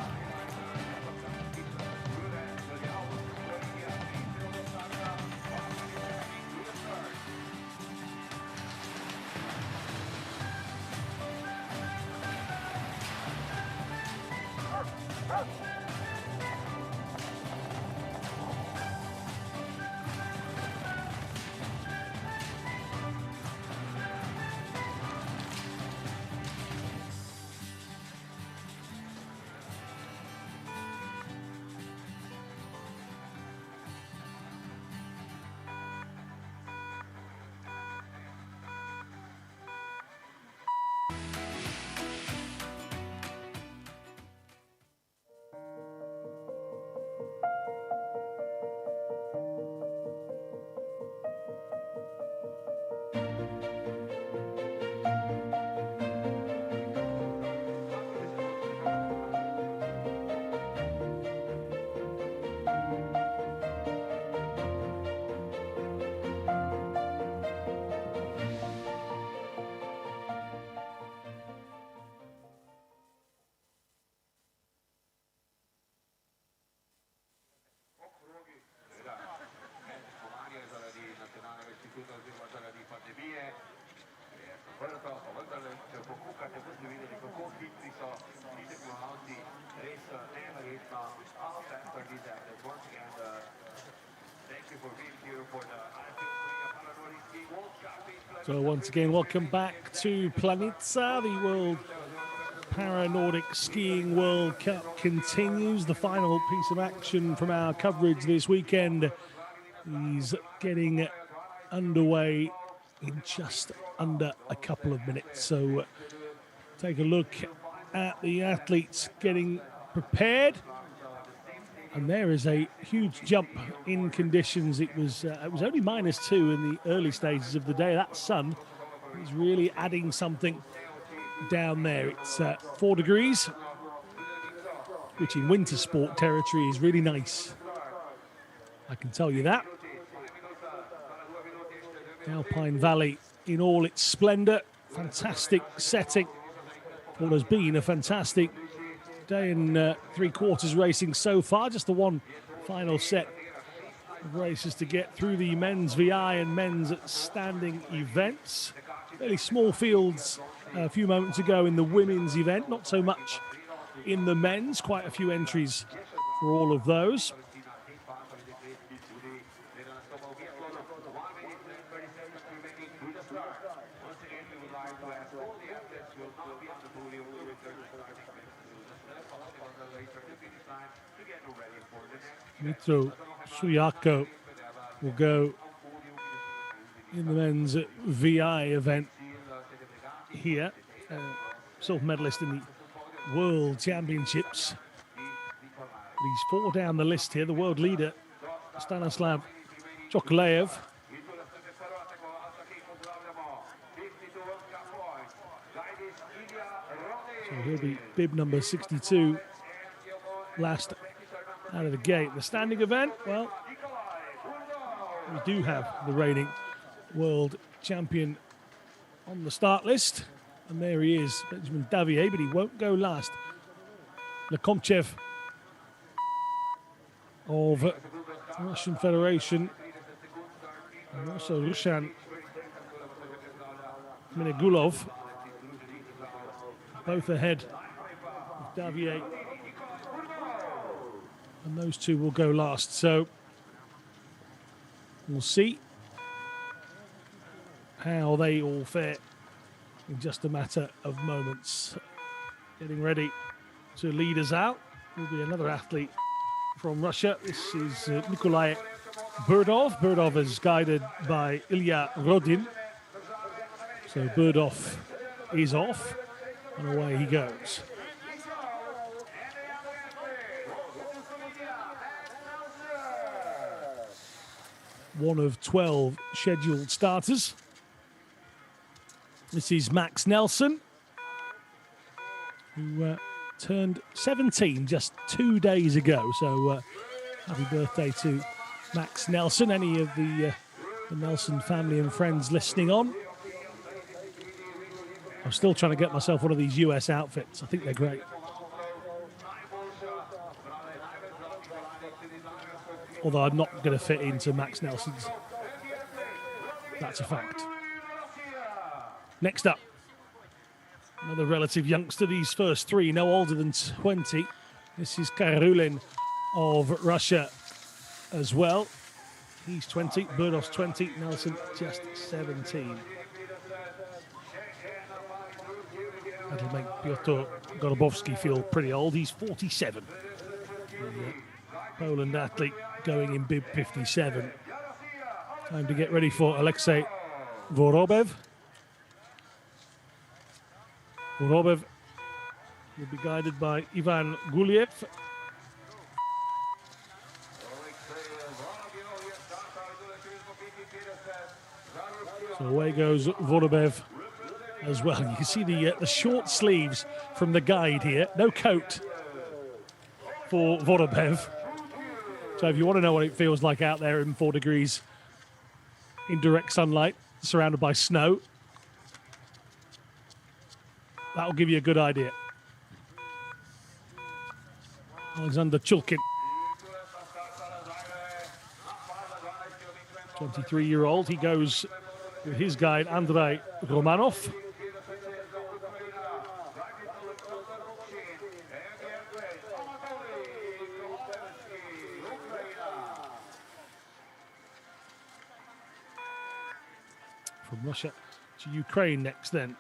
So once again, welcome back to Planica. The World Para-Nordic Skiing World Cup continues. The final piece of action from our coverage this weekend is getting underway in just under a couple of minutes. So take a look at the athletes getting prepared. And there is a huge jump in conditions. It was only -2 in the early stages of the day. That sun is really adding something down there. It's 4 degrees, which in winter sport territory is really nice. I can tell you that. The Alpine Valley in all its splendour. Fantastic setting. What has been a fantastic day and 3/4 racing so far. Just the one final set of races to get through the men's VI and men's standing events. Fairly small fields a few moments ago in the women's event. Not so much in the men's. Quite a few entries for all of those. Mitro Suyako will go in the men's VI event here. Silver medalist in the World Championships. He's 4 down the list here. The world leader, Stanislav Chokolev. So he'll be bib number 62 last out of the gate. The standing event, well, we do have the reigning world champion on the start list. And there he is, Benjamin Davier, but he won't go last. Lekomchev of the Russian Federation. And also Roshan Minegulov, both ahead of Davier. And those two will go last. So we'll see how they all fare in just a matter of moments. Getting ready to lead us out will be another athlete from Russia. This is Nikolai Bertov. Bertov is guided by Ilya Rodin. So Bertov is off and away he goes. One of 12 scheduled starters. This is Max Nelson, who turned 17 just 2 days ago. So happy birthday to Max Nelson. Any of the Nelson family and friends listening on? I'm still trying to get myself one of these US outfits. I think they're great. Although I'm not going to fit into Max Nelson's. That's a fact. Next up, another relative youngster. These first three, no older than 20. This is Karulin of Russia as well. He's 20, Bertov's 20, Nelson just 17. That'll make Piotr Gorobowski feel pretty old. He's 47. The Poland athlete going in bib 57. Time to get ready for Alexei Vorobev. Vorobev will be guided by Ivan Guliev. So away goes Vorobev as well. You can see the short sleeves from the guide here. No coat for Vorobev. So if you want to know what it feels like out there in 4 degrees in direct sunlight, surrounded by snow, that'll give you a good idea. Alexander Chulkin, 23-year-old. He goes with his guide, Andrei Romanov. From Russia to Ukraine next then.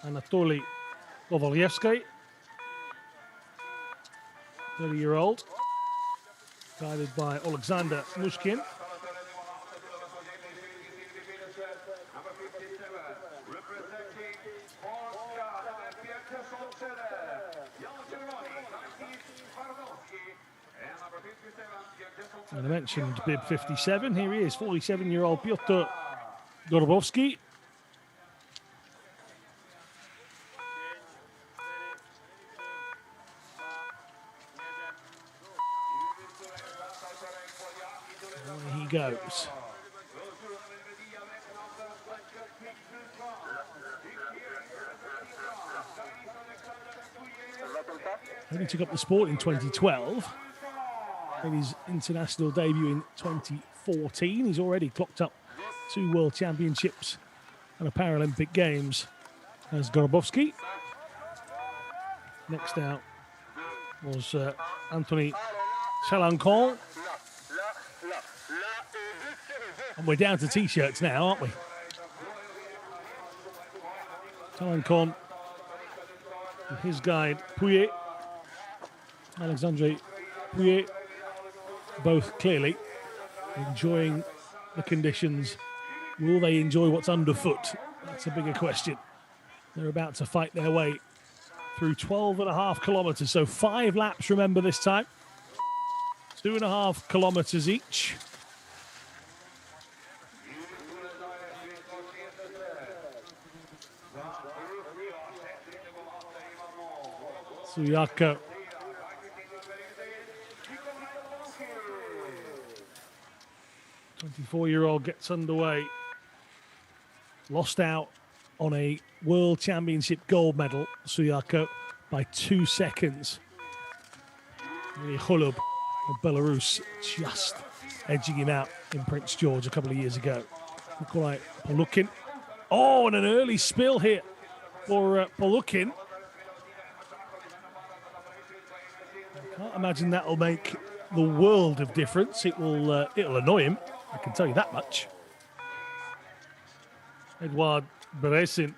Anatoly Kovalyevsky, 30-year-old, guided by Alexander Mushkin. And I mentioned bib 57. Here he is, 47-year-old Piotr Gorobowski. There he goes. He took up the sport in 2012. Made his international debut in 2014. He's already clocked up 2 World Championships and a Paralympic Games as Gorobowski. Next out was Anthony Chalancon. And we're down to T-shirts now, aren't we? Chalancon with his guide, Pouillet. Alexandre Pouillet, both clearly enjoying the conditions. Will they enjoy what's underfoot? That's a bigger question. They're about to fight their way through 12.5 kilometres. So 5 laps, remember, this time. 2.5 kilometres each. Suyako. 24-year-old gets underway. Lost out on a World Championship gold medal, Suyako, by 2 seconds. Holub of Belarus just edging him out in Prince George a couple of years ago. Nikolai Polukin. Oh, and an early spill here for Polukin. I can't imagine that'll make the world of difference. It'll annoy him, I can tell you that much. Edouard Beresin,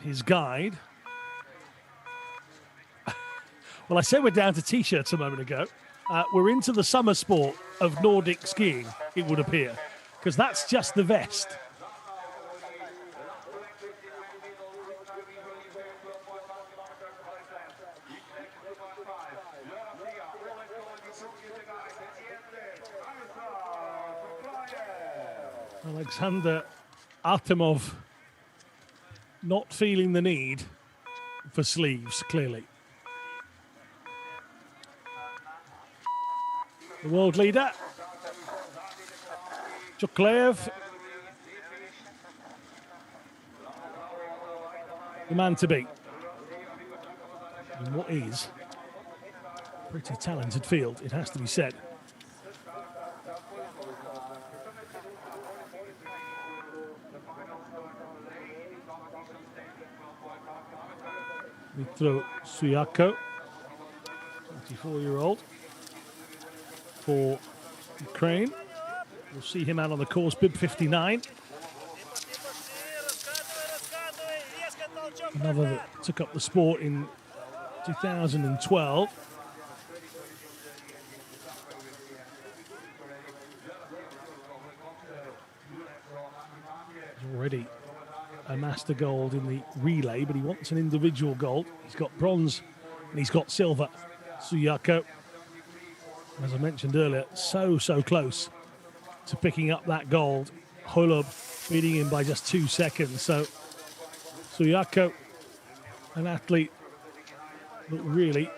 his guide. Well, I said we're down to T-shirts a moment ago. We're into the summer sport of Nordic skiing, it would appear, because that's just the vest. Alexander Artemov not feeling the need for sleeves, clearly. The world leader, Choklev, the man to beat. In what is a pretty talented field, it has to be said. Mitro Suyako 24-year-old for Ukraine. We'll see him out on the course, bib 59. Another that took up the sport in 2012. He's already amassed a gold in the relay, but he wants an individual gold. He's got bronze and he's got silver. Suyako, as I mentioned earlier, so close to picking up that gold. Holub beating him by just 2 seconds. So Suyako, an athlete that really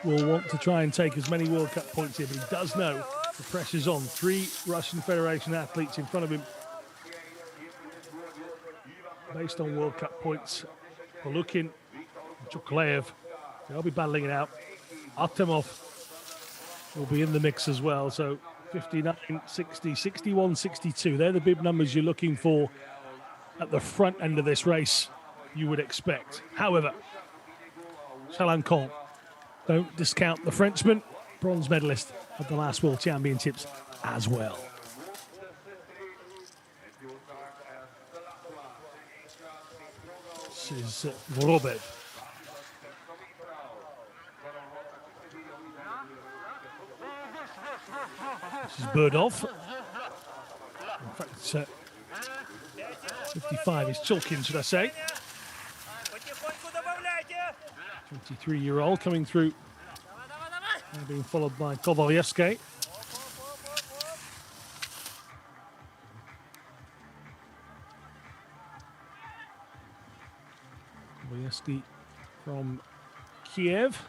will want to try and take as many World Cup points here, but he does know the pressure's on. 3 Russian Federation athletes in front of him based on World Cup points. Polukin, Chukleev, they'll be battling it out. Artemov will be in the mix as well. So 59, 60, 61, 62. They're the bib numbers you're looking for at the front end of this race, you would expect. However, Chalancon, don't discount the Frenchman, bronze medalist at the last World Championships as well. This is Vorobev. This is Bertov. In fact, 55 is Chulkin, should I say. 23-year-old coming through. Being followed by Kovalyevsky. Kovalyevsky from Kiev.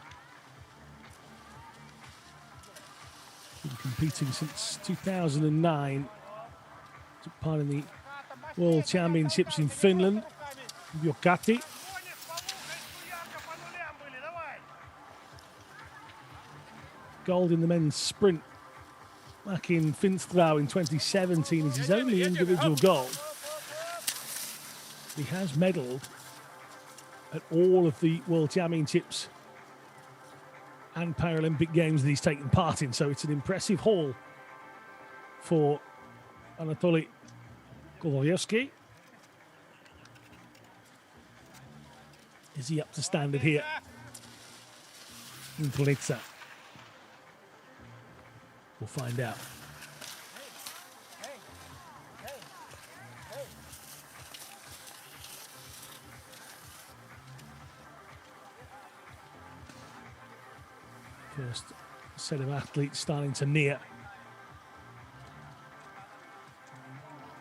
Been competing since 2009. Took part in the World Championships in Finland. Jokati. Gold in the men's sprint back in Finstrau in 2017 is his only individual gold. He has medalled at all of the World Championships and Paralympic Games that he's taken part in, so it's an impressive haul for Anatoly Kovalyevsky. Is he up to standard here in Planica? We'll find out. First set of athletes starting to near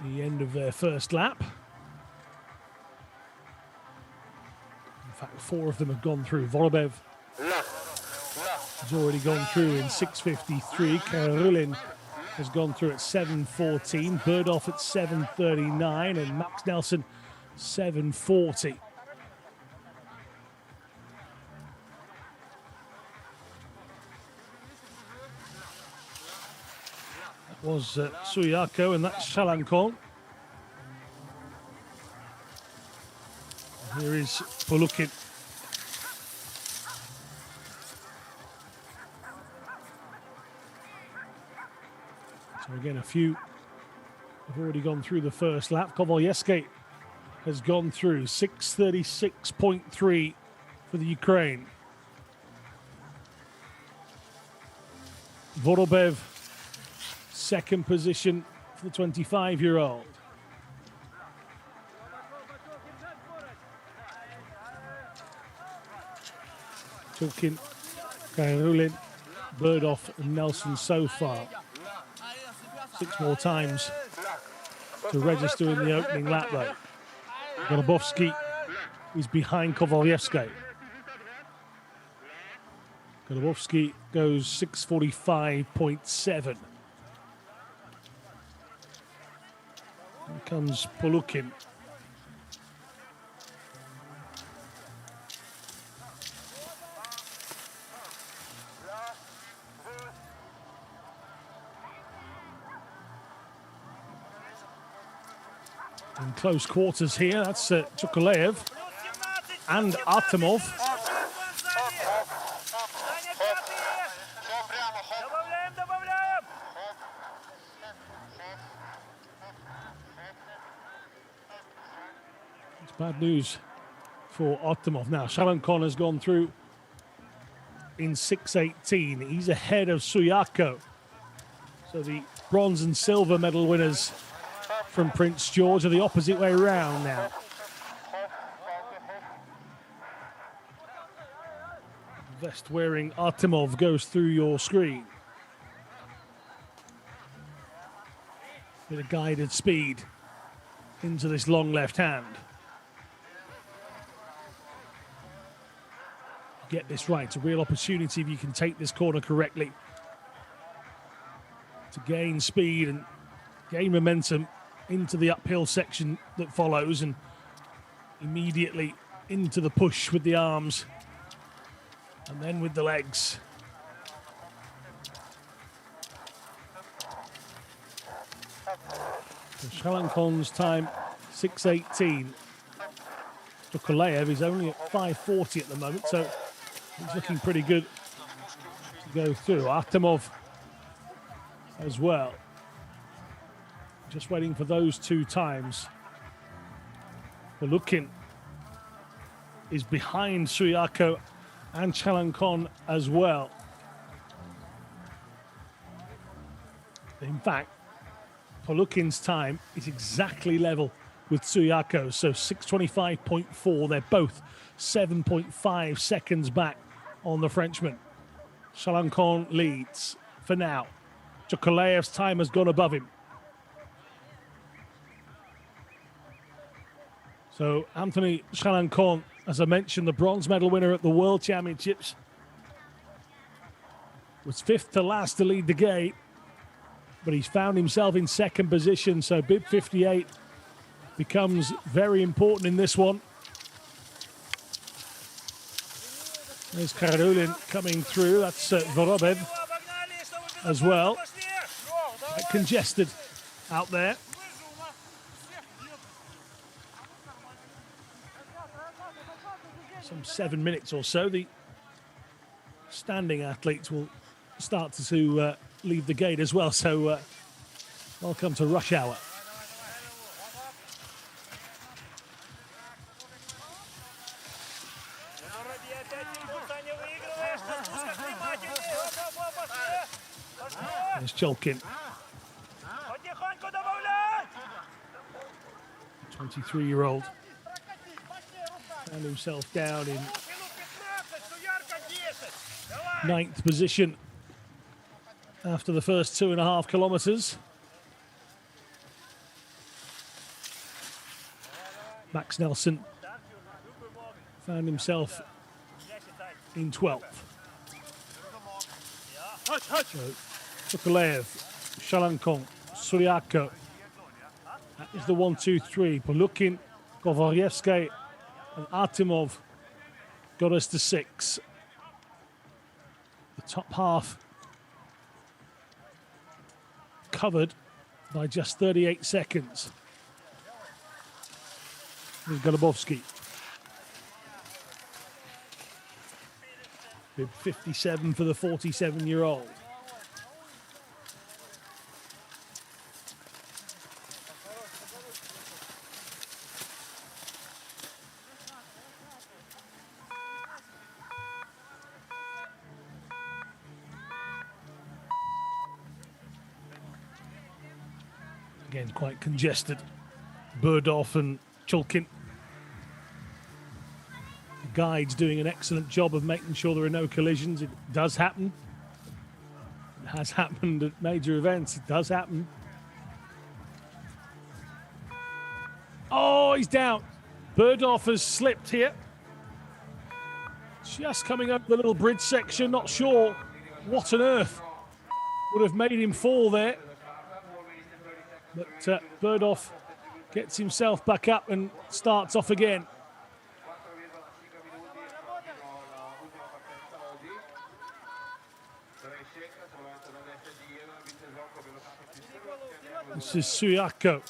the end of their first lap. In fact, 4 of them have gone through. Vorobev has already gone through in 6:53. Karulin has gone through at 7:14. Bertov at 7:39 and Max Nelson 7:40. That was Suyako and that's Chalancon. Here is Polukin. So again, a few have already gone through the first lap. Kovalyevsky has gone through 6:36.3 for the Ukraine. Vorobev, second position for the 25-year-old. Chulkin, Karulin, Bertov and Nelson so far. 6 more times to register in the opening lap though. Golubovsky is behind Kovalyevsky. Golubovsky goes 6:45.7. Here comes Polukin. In close quarters here, that's Chukleev and Artemov. bad news for Artemov. Now, Shalankon has gone through in 6:18. He's ahead of Suyako. So the bronze and silver medal winners from Prince George are the opposite way round now. Vest wearing Artemov goes through your screen. Bit of guided speed into this long left hand. Get this right. It's a real opportunity if you can take this corner correctly to gain speed and gain momentum into the uphill section that follows, and immediately into the push with the arms and then with the legs. So Shalankon's time 6:18. Tukulev is only at 5:40 at the moment, so he's looking pretty good to go through. Artemov as well. Just waiting for those two times. Polukin is behind Suyako and Chalankon as well. In fact, Polukin's time is exactly level with Suyako, so 6:25.4. They're both 7.5 seconds back on the Frenchman. Chalankon leads for now. Tukulev's time has gone above him. So Anthony Chalankon, as I mentioned, the bronze medal winner at the World Championships, was fifth to last to lead the gate, but he's found himself in second position, so bib 58 becomes very important in this one. There's Karolin coming through. That's Vorobev as well. Quite congested out there. Some 7 minutes or so, the standing athletes will start to leave the gate as well. So welcome to rush hour. There's Cholkin. 23-year-old. Found himself down in 9th position after the first 2.5 kilometers. Max Nelson found himself in 12th. So, Tukulev, Shalankon, Suryako. That is the 1-2-3. Polukin, Govoryevsky, and Artemov got us to 6. The top half covered by just 38 seconds. Here's Golubovsky. Bib 57 for the 47-year-old. Again, quite congested. Bertov and Cholkin. The guide's doing an excellent job of making sure there are no collisions. It does happen. It has happened at major events. It does happen. Oh, he's down. Bertov has slipped here. Just coming up the little bridge section. Not sure what on earth would have made him fall there. But Bertov gets himself back up and starts off again. This is Suyako.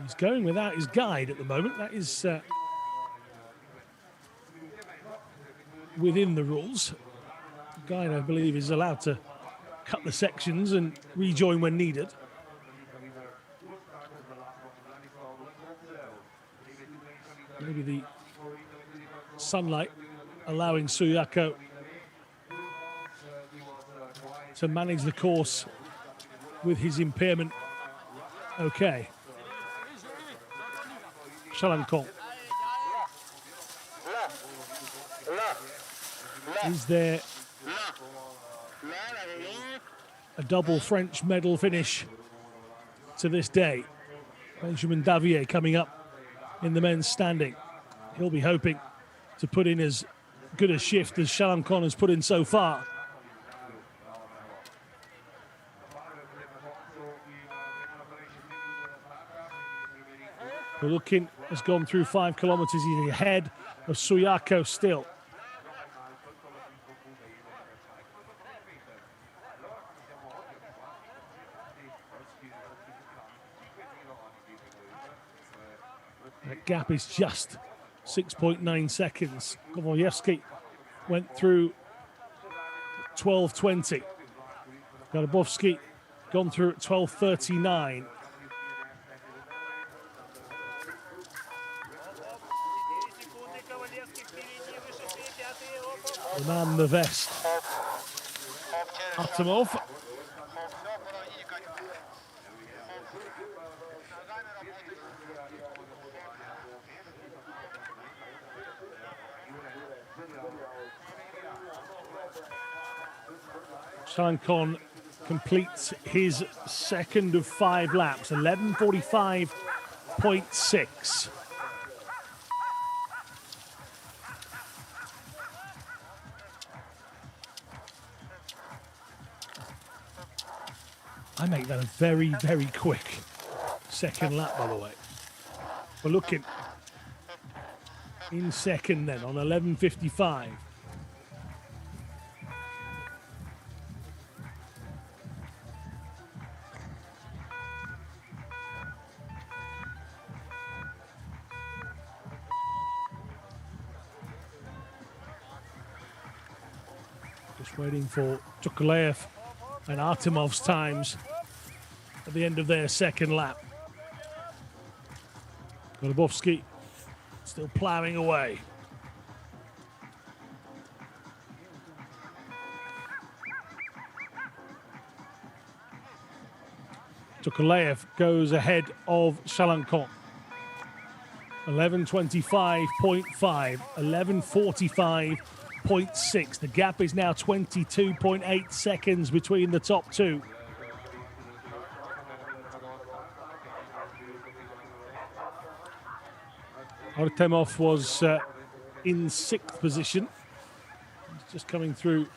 He's going without his guide at the moment. That is within the rules. The guide, I believe, is allowed to cut the sections and rejoin when needed. Maybe the sunlight allowing Suyako to manage the course with his impairment. Okay. Shalankon. Is there a double French medal finish to this day? Benjamin Davier coming up in the men's standing. He'll be hoping to put in as good a shift as Shalankon has put in so far. Golovkin has gone through 5 kilometers. He's ahead of Suyako still. That gap is just 6.9 seconds. Kovalyevsky went through 12:20. Garabovsky gone through at 12:39. The man in the vest, Artemov. Shalankon completes his second of 5 laps, 11:45.6. I make that a very, very quick second lap, by the way. We're looking in second then on 11:55. Just waiting for Tukulev and Artemov's times at the end of their second lap. Golubovsky still ploughing away. Tukulev goes ahead of Shalankon. 11:25.5, 11:45.6. The gap is now 22.8 seconds between the top two. Artemov was in 6th position. He's just coming through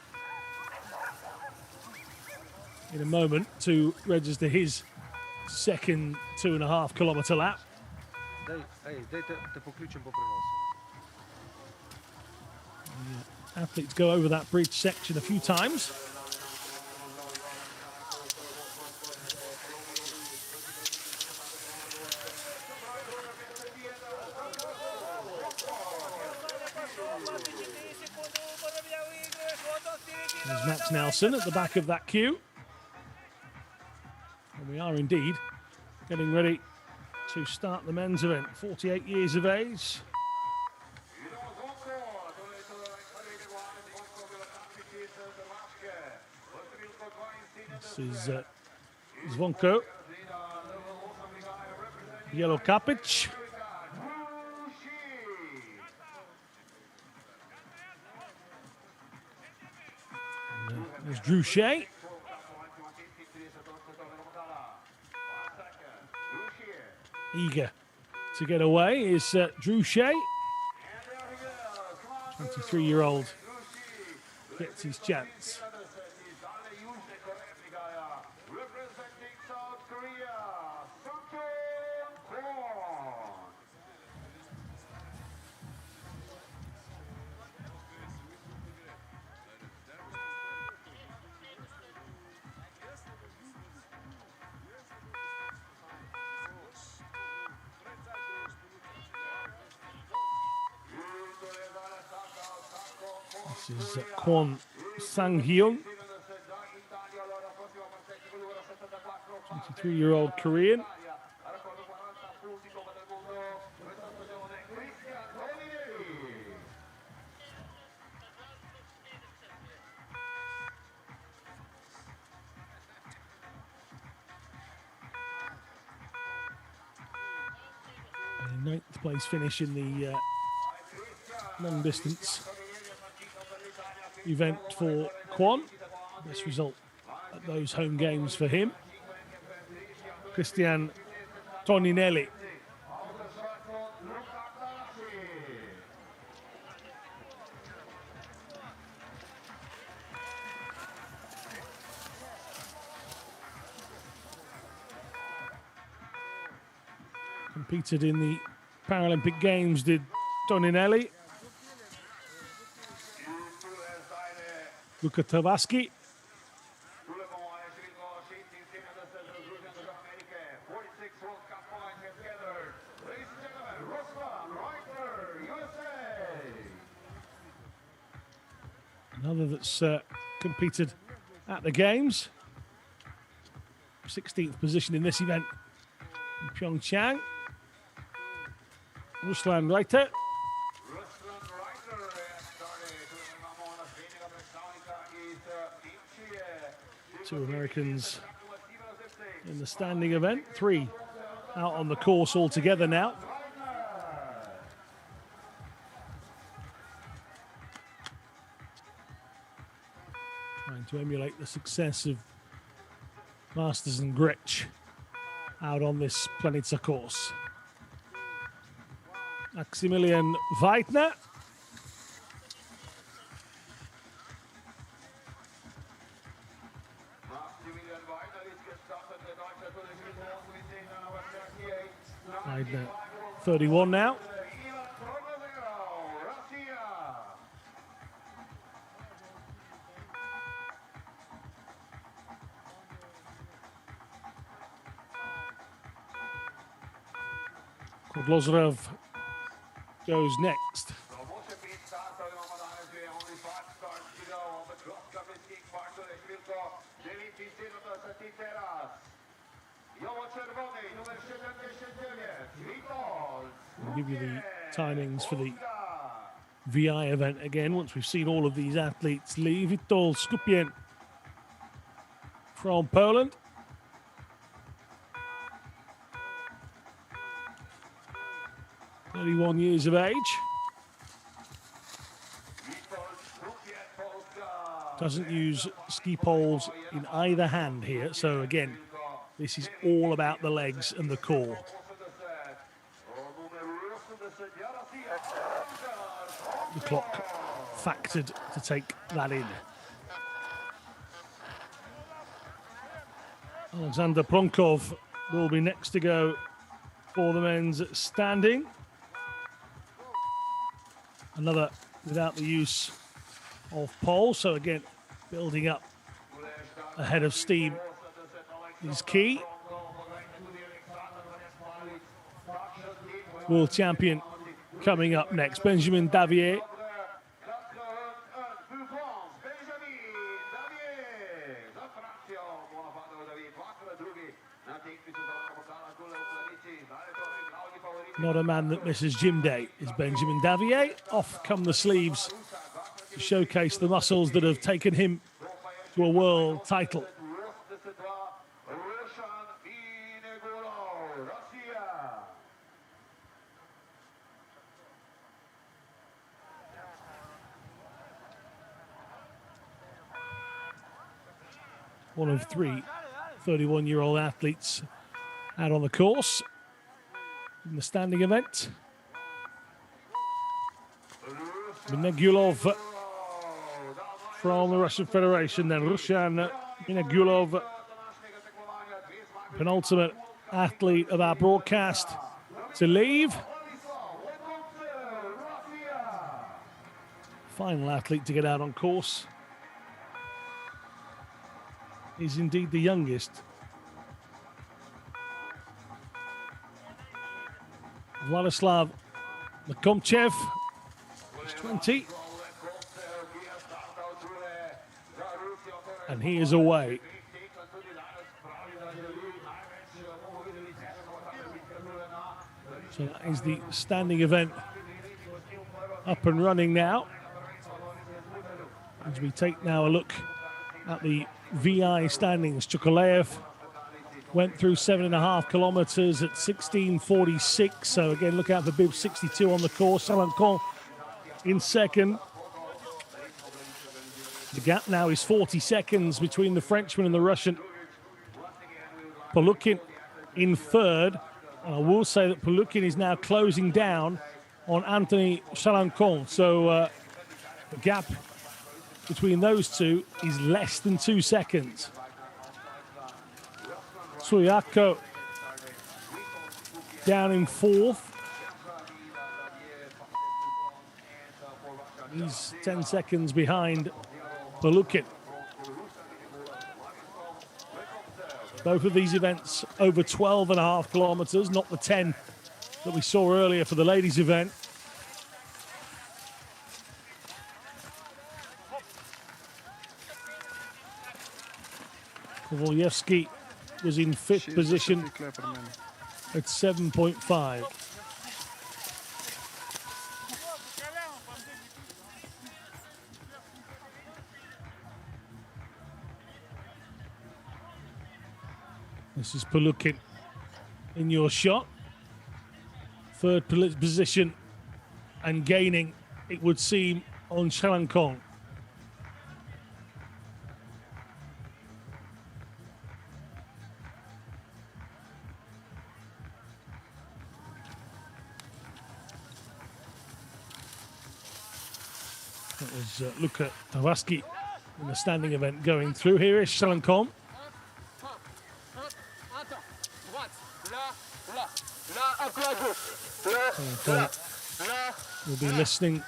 in a moment to register his second 2.5 kilometer lap. Athletes go over that bridge section a few times. There's Max Nelson at the back of that queue. And we are indeed getting ready to start the men's event. 48 years of age. This is Zvonko Jelokapic. There's Drew Shea. Eager to get away is Drew Shea. 23-year-old gets his chance. This is Kwon Sang-hyun. 23-year-old Korean. A 9th place finish in the long distance event for Kwon. Best result at those home games for him. Christian Toninelli. Competed in the Paralympic Games, did Toninelli. Luka Tavaski. Another that's competed at the Games. 16th position in this event in Pyeongchang. Ruslan Reiter. Two Americans in the standing event. 3 out on the course altogether now. Trying to emulate the success of Masters and Grech out on this Planica course. Maximilian Weidner. Weidner, 31 now. Kodlozrev goes next. I'll give you the timings for the VI event again once we've seen all of these athletes leave. Witold Skupien from Poland. (31 years of age. Doesn't use ski poles in either hand here. So again, this is all about the legs and the core. The clock factored to take that in. Alexander Pronkov will be next to go for the men's standing. Another without the use of pole, so again, building up ahead of steam is key. World champion coming up next, Benjamin Davier. Not a man that misses gym day is Benjamin Davier. Off come the sleeves to showcase the muscles that have taken him to a world title. One of 3 31-year-old athletes out on the course in the standing event. Minegulov from the Russian Federation, then Roshan Minegulov, penultimate athlete of our broadcast to leave. Final athlete to get out on course is indeed the youngest. Vladislav Makomchev is 20. And he is away. So that is the standing event up and running now. As we take now a look at the VI standings, Chukalev went through 7.5 kilometers at 16:46. So again, look out for bib 62 on the course. Chalancon in second. The gap now is 40 seconds between the Frenchman and the Russian. Polukin in third. And I will say that Polukin is now closing down on Anthony Chalancon. So the gap between those two is less than 2 seconds. Suyako down in fourth. He's 10 seconds behind Polukin. Both of these events over 12.5 kilometers, not the 10 that we saw earlier for the ladies' event. Kovalyevsky was in fifth position at 7.5. This is Polukin in your shot. Third position and gaining, it would seem, on Chalancon. That was Luka Tavaski in the standing event going through. Here is Chalancon. We'll be listening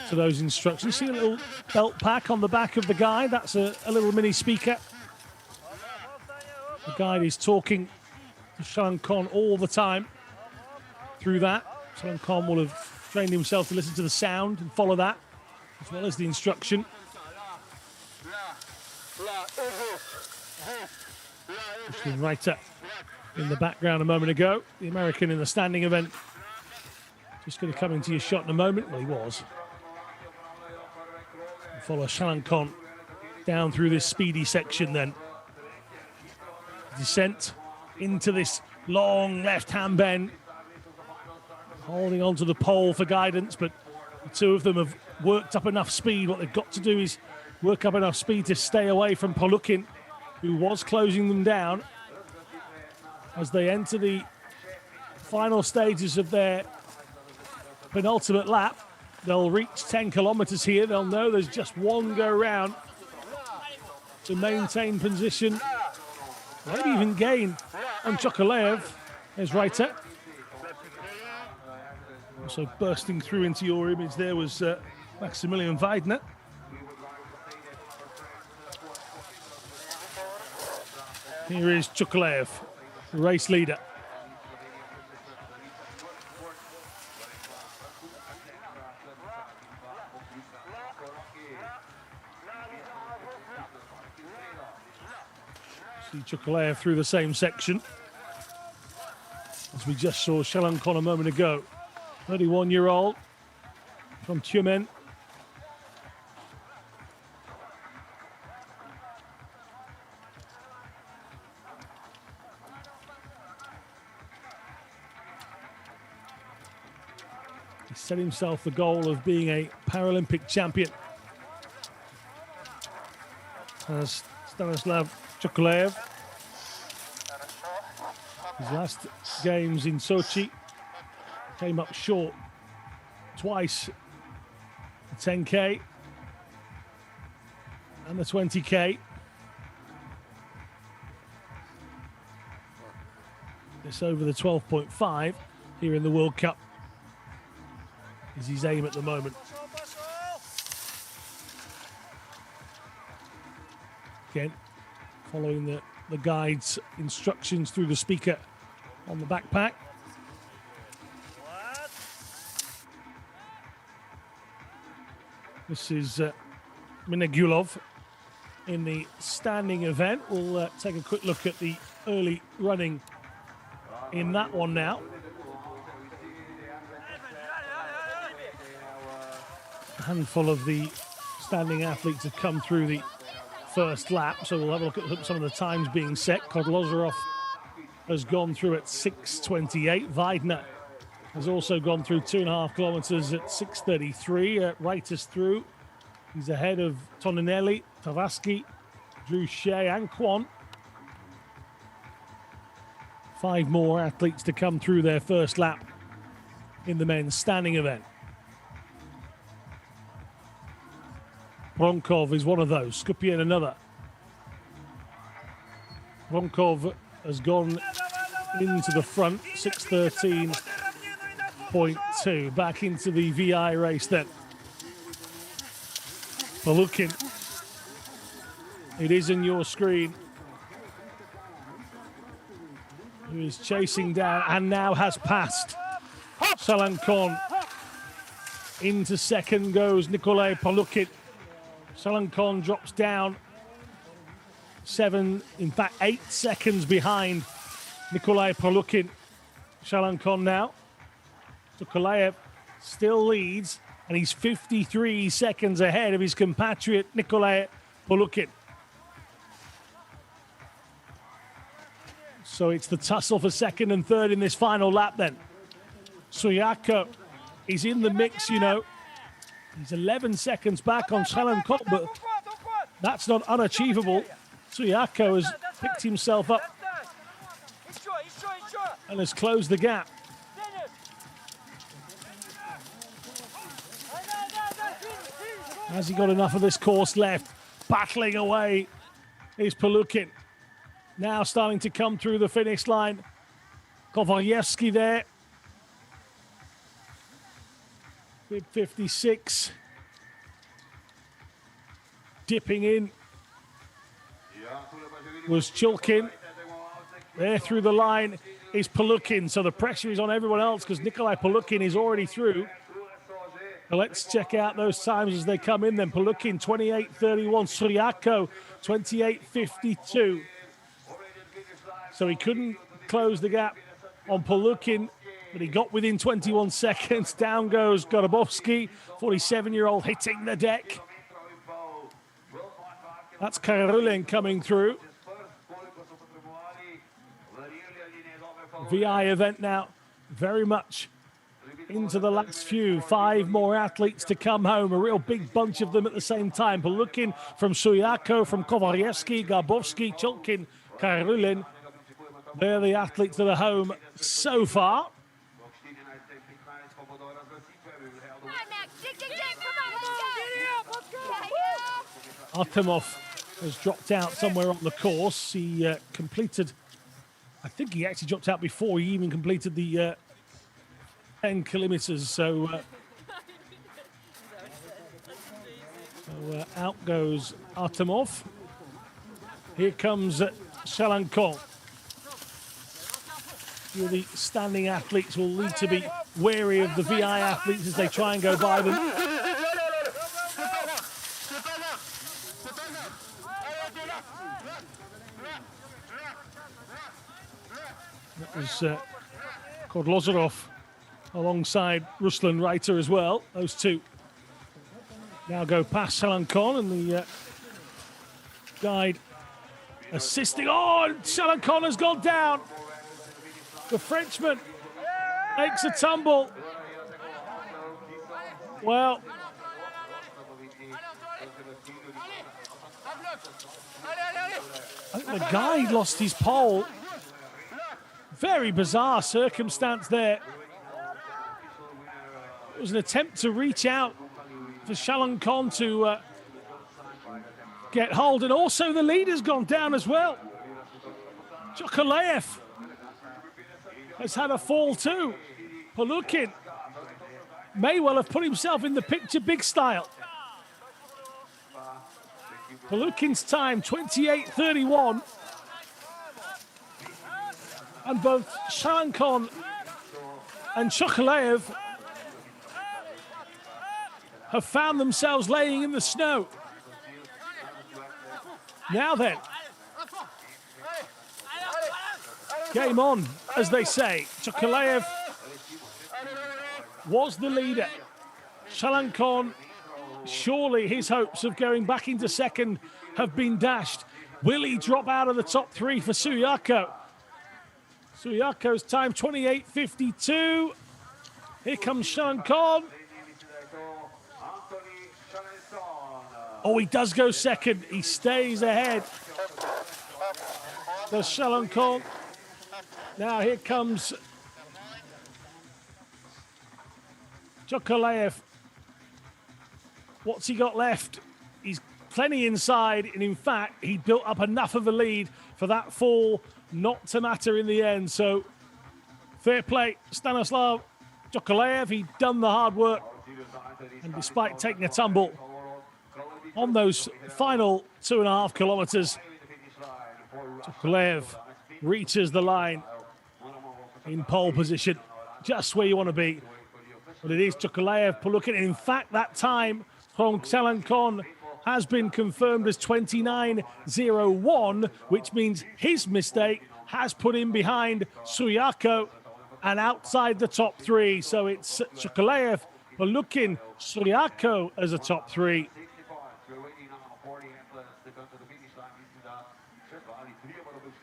to those instructions. See a little belt pack on the back of the guide. That's a little mini speaker. The guide is talking to Chalancon all the time through that. Chalancon will have trained himself to listen to the sound and follow that, as well as the instruction. Right up in the background a moment ago. The American in the standing event. Just going to come into your shot in a moment. Well, he was. We'll follow Chalancon down through this speedy section then. Descent into this long left-hand bend. Holding onto the pole for guidance, but the two of them have worked up enough speed. What they've got to do is work up enough speed to stay away from Polukin, who was closing them down. As they enter the final stages of their penultimate lap, they'll reach 10 kilometers here. They'll know there's just one go round to maintain position, maybe even gain on Chokalev. There's Reiter. Also bursting through into your image there was Maximilian Weidner. Here is Chokalev, the race leader. See Chokalev through the same section as we just saw Chalancon a moment ago. 31-year-old from Tumen. He set himself the goal of being a Paralympic champion. As Stanislav Chokalev. His last games in Sochi came up short twice, the 10K and the 20K. This over the 12.5 here in the World Cup is his aim at the moment. Again, following the guide's instructions through the speaker on the backpack. This is Minegulov in the standing event. We'll take a quick look at the early running in that one now. handful of the standing athletes have come through the first lap, so we'll have a look at some of the times being set. Kodlozorov has gone through at 6:28. Weidner has also gone through 2.5 kilometers at 6:33. Right is through. He's ahead of Toninelli, Tavaski, Drew Shea and Kwon. 5 more athletes to come through their first lap in the men's standing event. Bronkov is one of those. Skupien another. Bronkov has gone into the front, 6:13.2. Back into the VI race then. Palukin. It is in your screen. Who is chasing down and now has passed Shalankon. Into second goes Nikolai Palukin. Shalankon drops down 8 seconds behind Nikolai Palukin. Shalankon now. Tukalaev still leads, and he's 53 seconds ahead of his compatriot Nikolai Palukin. So it's the tussle for second and third in this final lap then. Suyako is in the mix, you know. He's 11 seconds back on Shalankon, but that's not unachievable. Suyako has picked himself up and has closed the gap. Has he got enough of this course left? Battling away is Palukin. Now starting to come through the finish line. Kovalyevsky there. 56. Dipping in was Chulkin. There through the line is Palukin. So the pressure is on everyone else because Nikolai Palukin is already through. Well, let's check out those times as they come in then. Palukin 28:31. Suryako 28:52. So he couldn't close the gap on Palukin, but he got within 21 seconds. Down goes Gorobovsky, 47-year-old, hitting the deck. That's Karulin coming through. VI event now, very much into the last few. 5 more athletes to come home, a real big bunch of them at the same time. Palukin from Suyako, from Kovalyevsky, Garbovsky, Chulkin, Karulin. They're the athletes that are home so far. Artemov has dropped out somewhere on the course. He completed, I think he actually dropped out before he even completed the 10 kilometers. So out goes Artemov. Here comes Shalankon. The standing athletes will need to be wary of the VI athletes as they try and go by them. That was Kodlozorov alongside Ruslan Reiter as well. Those two now go past Shalankon, and the guide assisting. Oh, and Shalankon has gone down. The Frenchman makes a tumble. Well, I think the guide lost his pole. Very bizarre circumstance there. It was an attempt to reach out for Shalankon to get hold, and also the leader's gone down as well. Chokolaev has had a fall too. Palukin may well have put himself in the picture big style. Palukin's time, 28:31. And both Shalankon and Chokolaev have found themselves laying in the snow. Now then, game on, as they say. Chokolaev was the leader. Shalankon surely his hopes of going back into second have been dashed. Will he drop out of the top three for Suyako? Suyako's time 28:52. Here comes Shalankon. Oh, he does go second. He stays ahead. Does Shalankon. Now here comes Chokolaev. What's he got left? He's plenty inside, and in fact, he built up enough of a lead for that fall not to matter in the end. So, fair play, Stanislav Chokolaev. He'd done the hard work, and despite taking a tumble on those final 2.5 kilometers, Chokolaev reaches the line in pole position, just where you want to be. But it is Chokolaev looking. In fact, that time from Shalankon has been confirmed as 29:01, which means his mistake has put him behind Suyako and outside the top three. So it's Chokolaev looking, Suyako as a top three.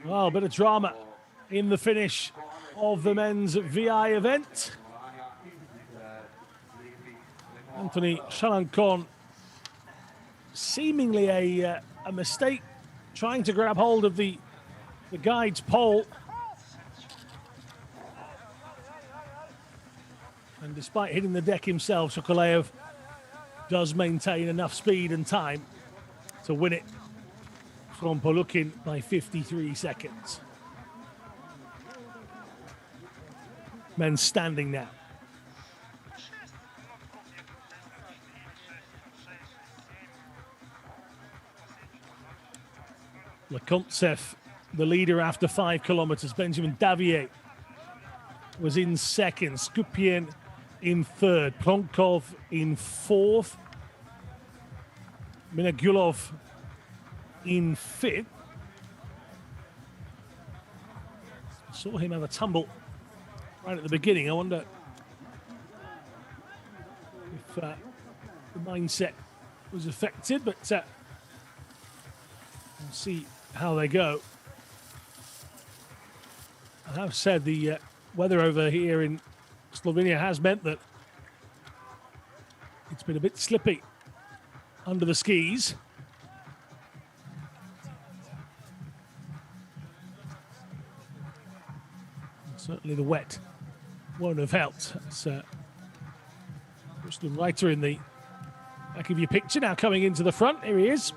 Well, a bit of drama in the finish of the men's VI event. Anthony Shalankon, seemingly a mistake, trying to grab hold of the guide's pole. And despite hitting the deck himself, Chokolaev does maintain enough speed and time to win it from Polukin by 53 seconds. Men standing now. Lekontsev, the leader after 5 kilometers. Benjamin Davier was in second. Skupien in third. Pronkov in fourth. Minegulov in fifth. Saw him have a tumble right at the beginning. I wonder if the mindset was affected, but we'll see how they go. I have said the weather over here in Slovenia has meant that it's been a bit slippy under the skis. Certainly the wet won't have helped. It's Ruslan Reiter in the back of your picture now, coming into the front. Here he is.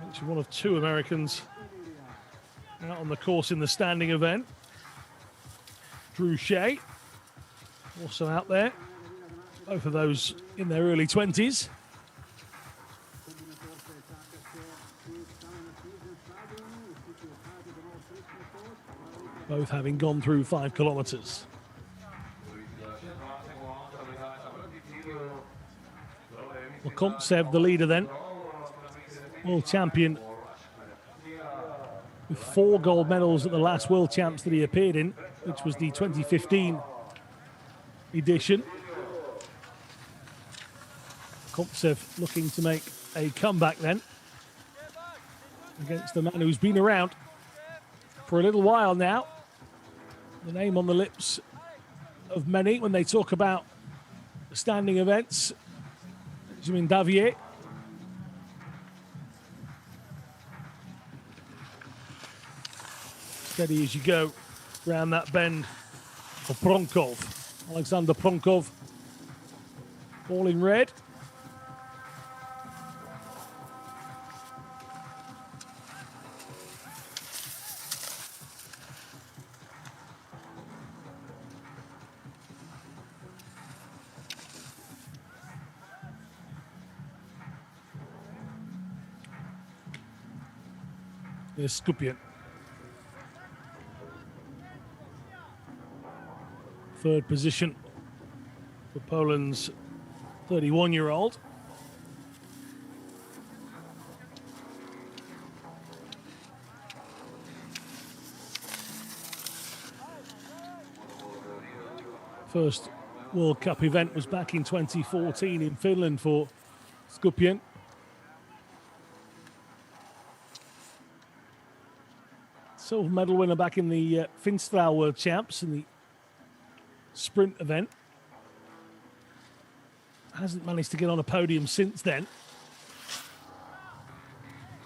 Actually one of 2 Americans out on the course in the standing event. Drew Shea also out there. Both of those in their early 20s. Both having gone through 5 kilometers. Lekontsev, the leader then. World champion with 4 gold medals at the last World Champs that he appeared in, which was the 2015 edition. Lekontsev looking to make a comeback then against the man who's been around for a little while now. The name on the lips of many when they talk about the standing events. Benjamin Davier. Steady as you go round that bend for Pronkov. Alexander Pronkov, all in red. There's Skupien. Third position for Poland's 31-year-old. First World Cup event was back in 2014 in Finland for Skupien. Silver medal winner back in the Finstral World Champs in the sprint event. Hasn't managed to get on a podium since then.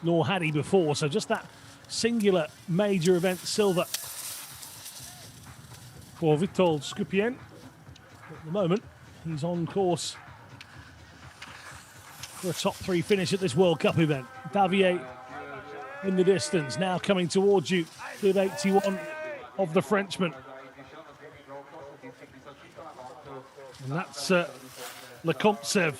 Nor had he before, so just that singular major event silver for Witold Skupien. At the moment, he's on course for a top 3 finish at this World Cup event. Davier in the distance, now coming towards you, with 81 of the Frenchman. And that's Lekomptsev.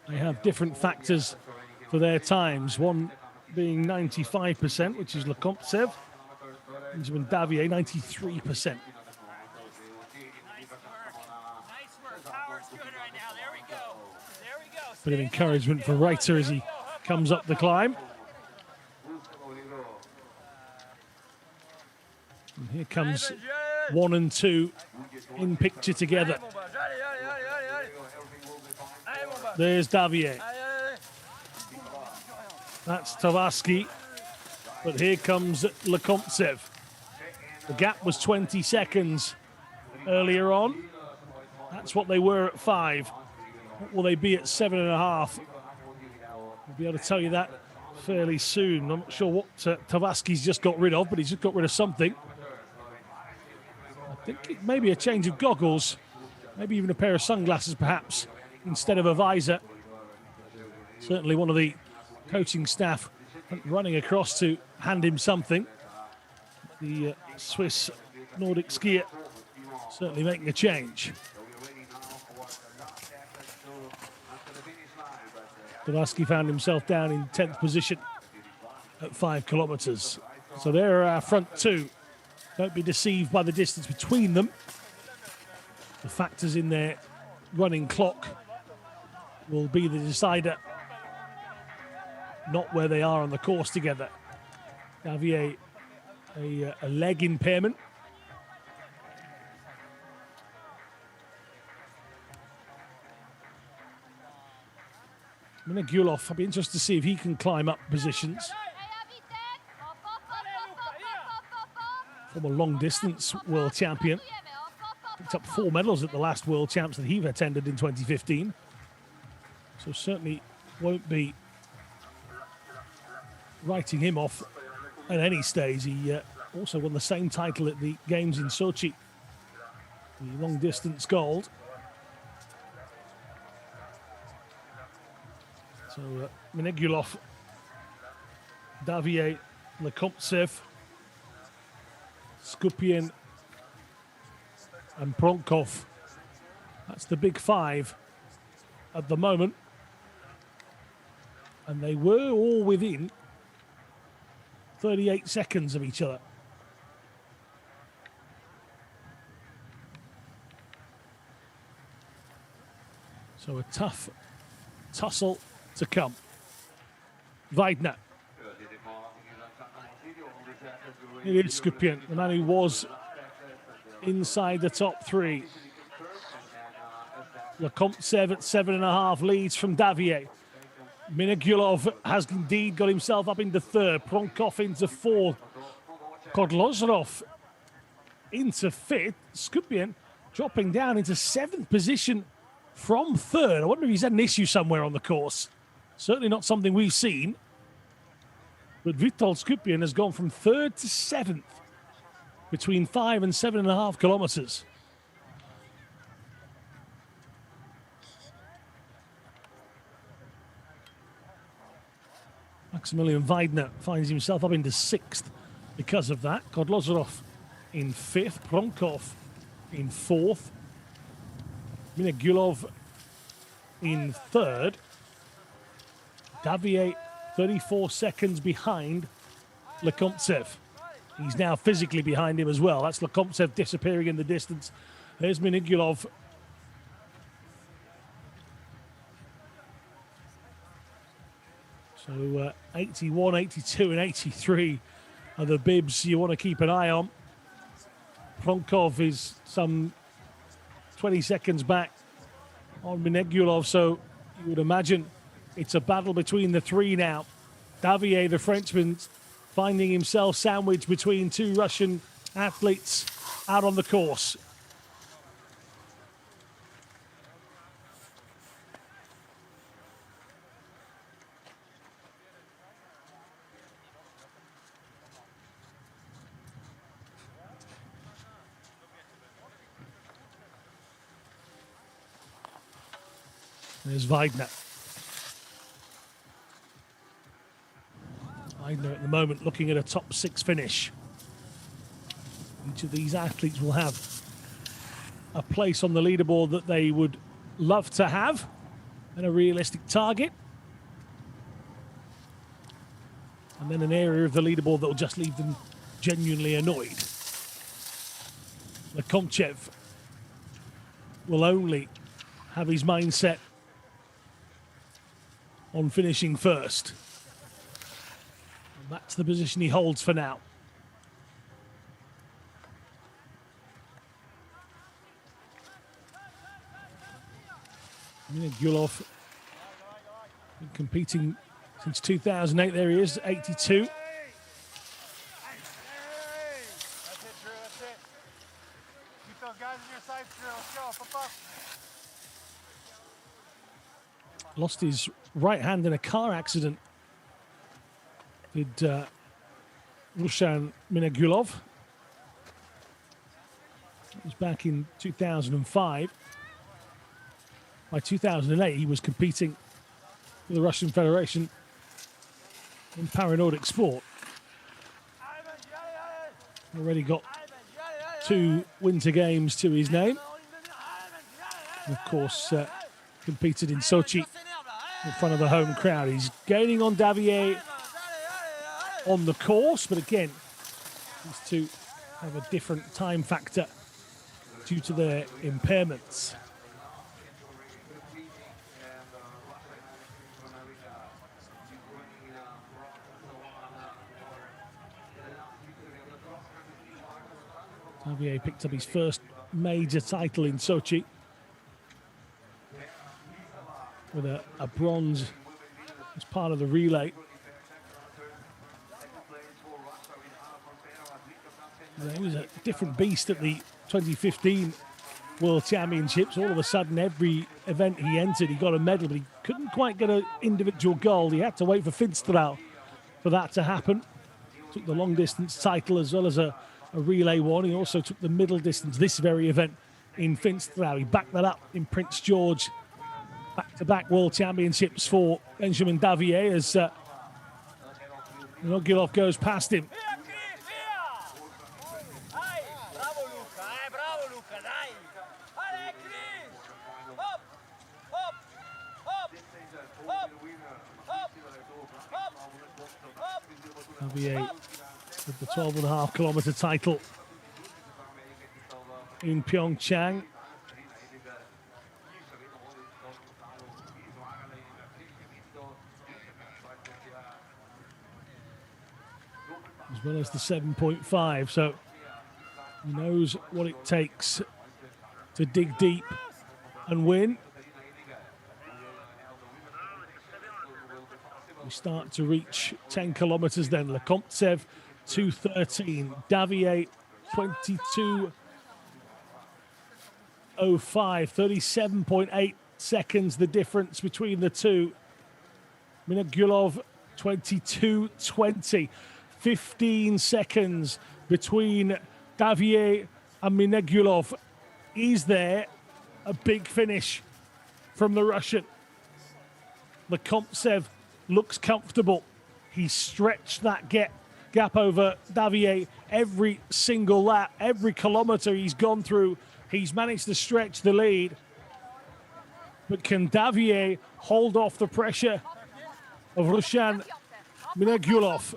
They have different factors for their times, one being 95%, which is Lekomptsev. Benjamin Davier, 93%. Bit of encouragement for Reiter as he comes up the climb. And here comes 1 and 2 in picture together. There's Davier. That's Tavarsky. But here comes Lekomptsev. The gap was 20 seconds earlier on. That's what they were at 5. What will they be at 7.5? We'll be able to tell you that fairly soon. I'm not sure what Tavarsky's just got rid of, but he's just got rid of something. I think it may be a change of goggles, maybe even a pair of sunglasses perhaps, instead of a visor. Certainly one of the coaching staff running across to hand him something. The Swiss Nordic skier certainly making a change. Tavarsky found himself down in 10th position at 5 kilometres. So there are our front 2. Don't be deceived by the distance between them. The factors in their running clock will be the decider, not where they are on the course together. Davier, a leg impairment. Minegulov, I'll be interested to see if he can climb up positions. Former long distance world champion. Picked up 4 medals at the last World Champs that he attended in 2015. So certainly won't be writing him off at any stage. He also won the same title at the Games in Sochi, the long distance gold. So Minegulov, Davier, Lekomptsev, Skupien and Pronkov. That's the big 5 at the moment. And they were all within 38 seconds of each other. So a tough tussle to come. Weidner. It is Skupien, the man who was inside the top 3. Lekomptsev at 7.5 leads from Davier. Minegulov has indeed got himself up into 3rd. Pronkov into 4th. Kodlozrov into 5th. Skupien dropping down into 7th position from 3rd. I wonder if he's had an issue somewhere on the course. Certainly not something we've seen. But Witold Skupien has gone from 3rd to 7th between 5 and 7.5 kilometres. Maximilian Veidner finds himself up into 6th because of that. Kodlozrov in 5th. Pronkov in 4th. Minegulov in 3rd. Davier 34 seconds behind Lekomptsev. He's now physically behind him as well. That's Lekomptsev disappearing in the distance. There's Minegulov. So 81, 82 and 83 are the bibs you want to keep an eye on. Pronkov is some 20 seconds back on Minegulov, so you would imagine it's a battle between the three now. Davier, the Frenchman, finding himself sandwiched between two Russian athletes out on the course. There's Weidner. Weidner at the moment looking at a top 6 finish. Each of these athletes will have a place on the leaderboard that they would love to have and a realistic target. And then an area of the leaderboard that will just leave them genuinely annoyed. Lekontchev will only have his mindset on finishing first. And that's the position he holds for now. Minegulov been competing since 2008. There he is, 82. That's it, Drew, that's it. Keep those guys in your sights, Drew. Let's go, pop up. Lost his right hand in a car accident. Did Roshan Minegulov. It was back in 2005. By 2008, he was competing for the Russian Federation in Nordic sport. Already got 2 Winter Games to his name. And of course, competed in Sochi in front of the home crowd. He's gaining on Davier on the course, but again, these two have a different time factor due to their impairments. Davier picked up his first major title in Sochi with a bronze as part of the relay. He was a different beast at the 2015 World Championships. All of a sudden, every event he entered, he got a medal, but he couldn't quite get an individual gold. He had to wait for Finstrau for that to happen. Took the long distance title as well as a relay one. He also took the middle distance, this very event, in Finstrau. He backed that up in Prince George. Back-to-back World Championships for Benjamin Davier as Minegulov goes past him. Davier with the 12.5 kilometer title in Pyeongchang. As well as the 7.5, so he knows what it takes to dig deep and win. We start to reach 10 kilometers then. Lekontchev 2:13, Davier 22:05, 37.8 seconds the difference between the two. Minegulov 22:20, 15 seconds between Davier and Minegulov. Is there a big finish from the Russian? Lekontchev looks comfortable. He stretched that gap over Davier every single lap, every kilometer he's gone through. He's managed to stretch the lead. But can Davier hold off the pressure of Roshan Minegulov?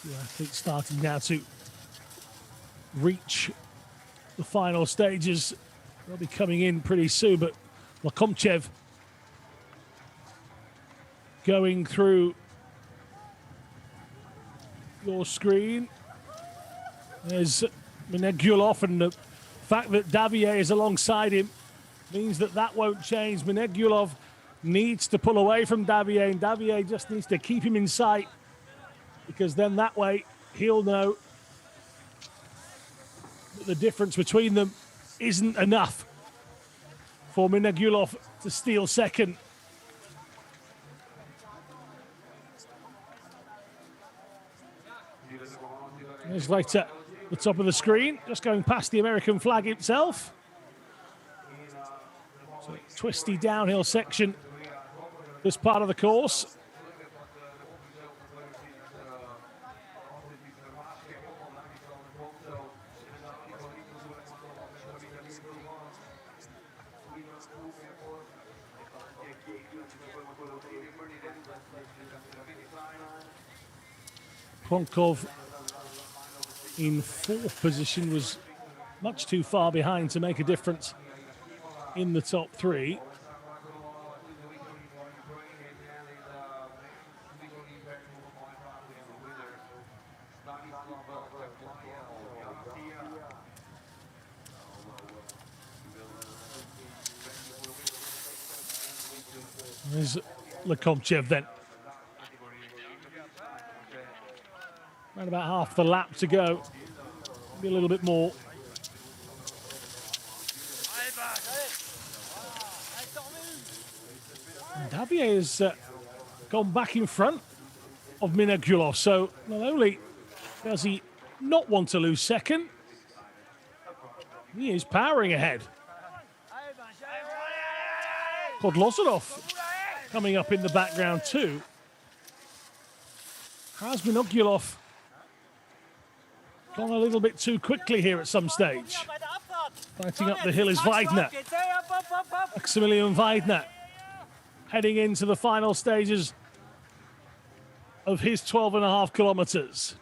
Two athletes starting now to reach the final stages. They'll be coming in pretty soon, but Lakomchev going through your screen. There's Minegulov, and the fact that Davier is alongside him means that that won't change. Minegulov needs to pull away from Davier, and Davier just needs to keep him in sight, because then that way he'll know that the difference between them isn't enough for Minegulov to steal second. There's right at the top of the screen, just going past the American flag itself. So twisty downhill section, this part of the course. Pronkov in fourth position was much too far behind to make a difference in the top three. There's Lakomchev then. Around about half the lap to go. Maybe a little bit more. And Davier has gone back in front of Minegulov. So not only does he not want to lose second, he is powering ahead. Kodlozorov coming up in the background too. Has Minegulov gone a little bit too quickly here at some stage? Fighting up the hill is Weidner. Maximilian Weidner heading into the final stages of his 12.5 kilometers.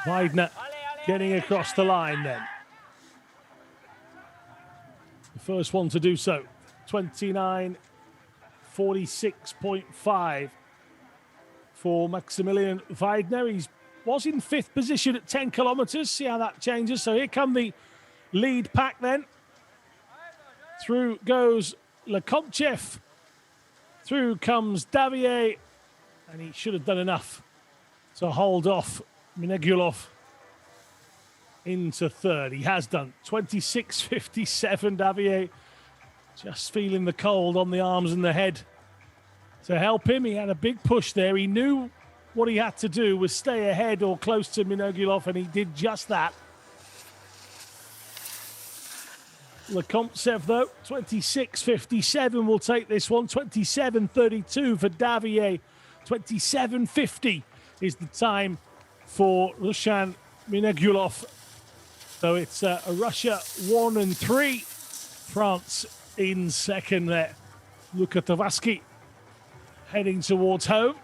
Weidner getting across the line then. The first one to do so. 29:46.5 for Maximilian Veidner. He was in fifth position at 10 kilometers. See how that changes. So here come the lead pack then. Through goes Lakomchev. Through comes Davier. And he should have done enough to hold off Minegulov into third. He has done. 26:57, Davier. Just feeling the cold on the arms and the head to help him. He had a big push there. He knew what he had to do was stay ahead or close to Minegulov, and he did just that. Lakomchev, though, 26:57 will take this one. 27:32 for Davier. 27:50 is the time for Roshan Minegulov. So it's Russia 1 and 3. France in second there. Luka Tavaski heading towards home.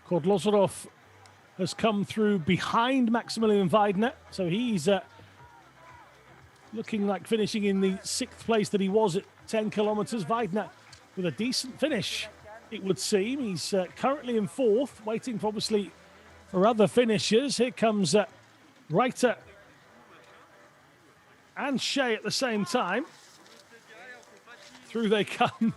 Kodlozorov has come through behind Maximilian Veidner. So he's looking like finishing in the 6th place that he was at 10 kilometers. Veidner with a decent finish, it would seem. He's currently in 4th, waiting for obviously for other finishers. Here comes Reiter and Shea at the same time. Through they come.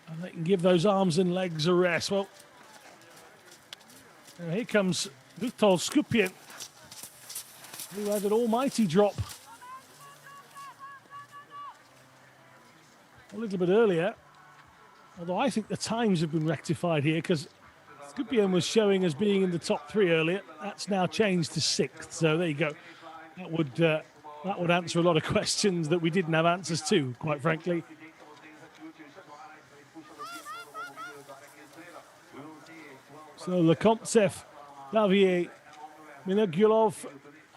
And they can give those arms and legs a rest. Well, and here comes Vitol Skupien, who had an almighty drop a little bit earlier. Although I think the times have been rectified here, because Skupien was showing as being in the top 3 earlier. That's now changed to 6th. So there you go. That would That would answer a lot of questions that we didn't have answers to, quite frankly. So Lekontsev, Davier, Minegulov,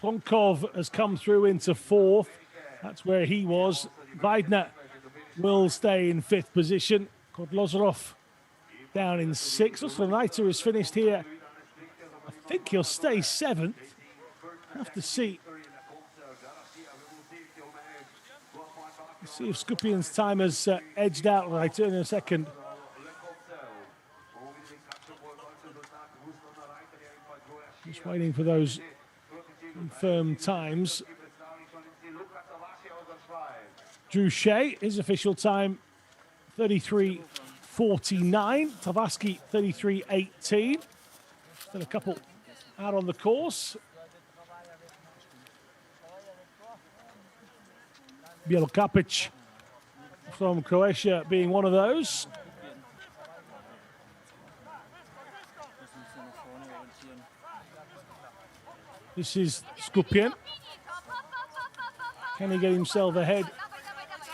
Honkov has come through into fourth. That's where he was. Weidner will stay in fifth position. Kodlozorov down in sixth. Ostronaiter has finished here. I think he'll stay seventh. Have to see. Let's see if Skupian's time has edged out right in a second. Just waiting for those confirmed times. Drew Shea, his official time, 33:49. Tavaski, 33:18. Still a couple out on the course. Bielokapic from Croatia being one of those. This is Skupian. Can he get himself ahead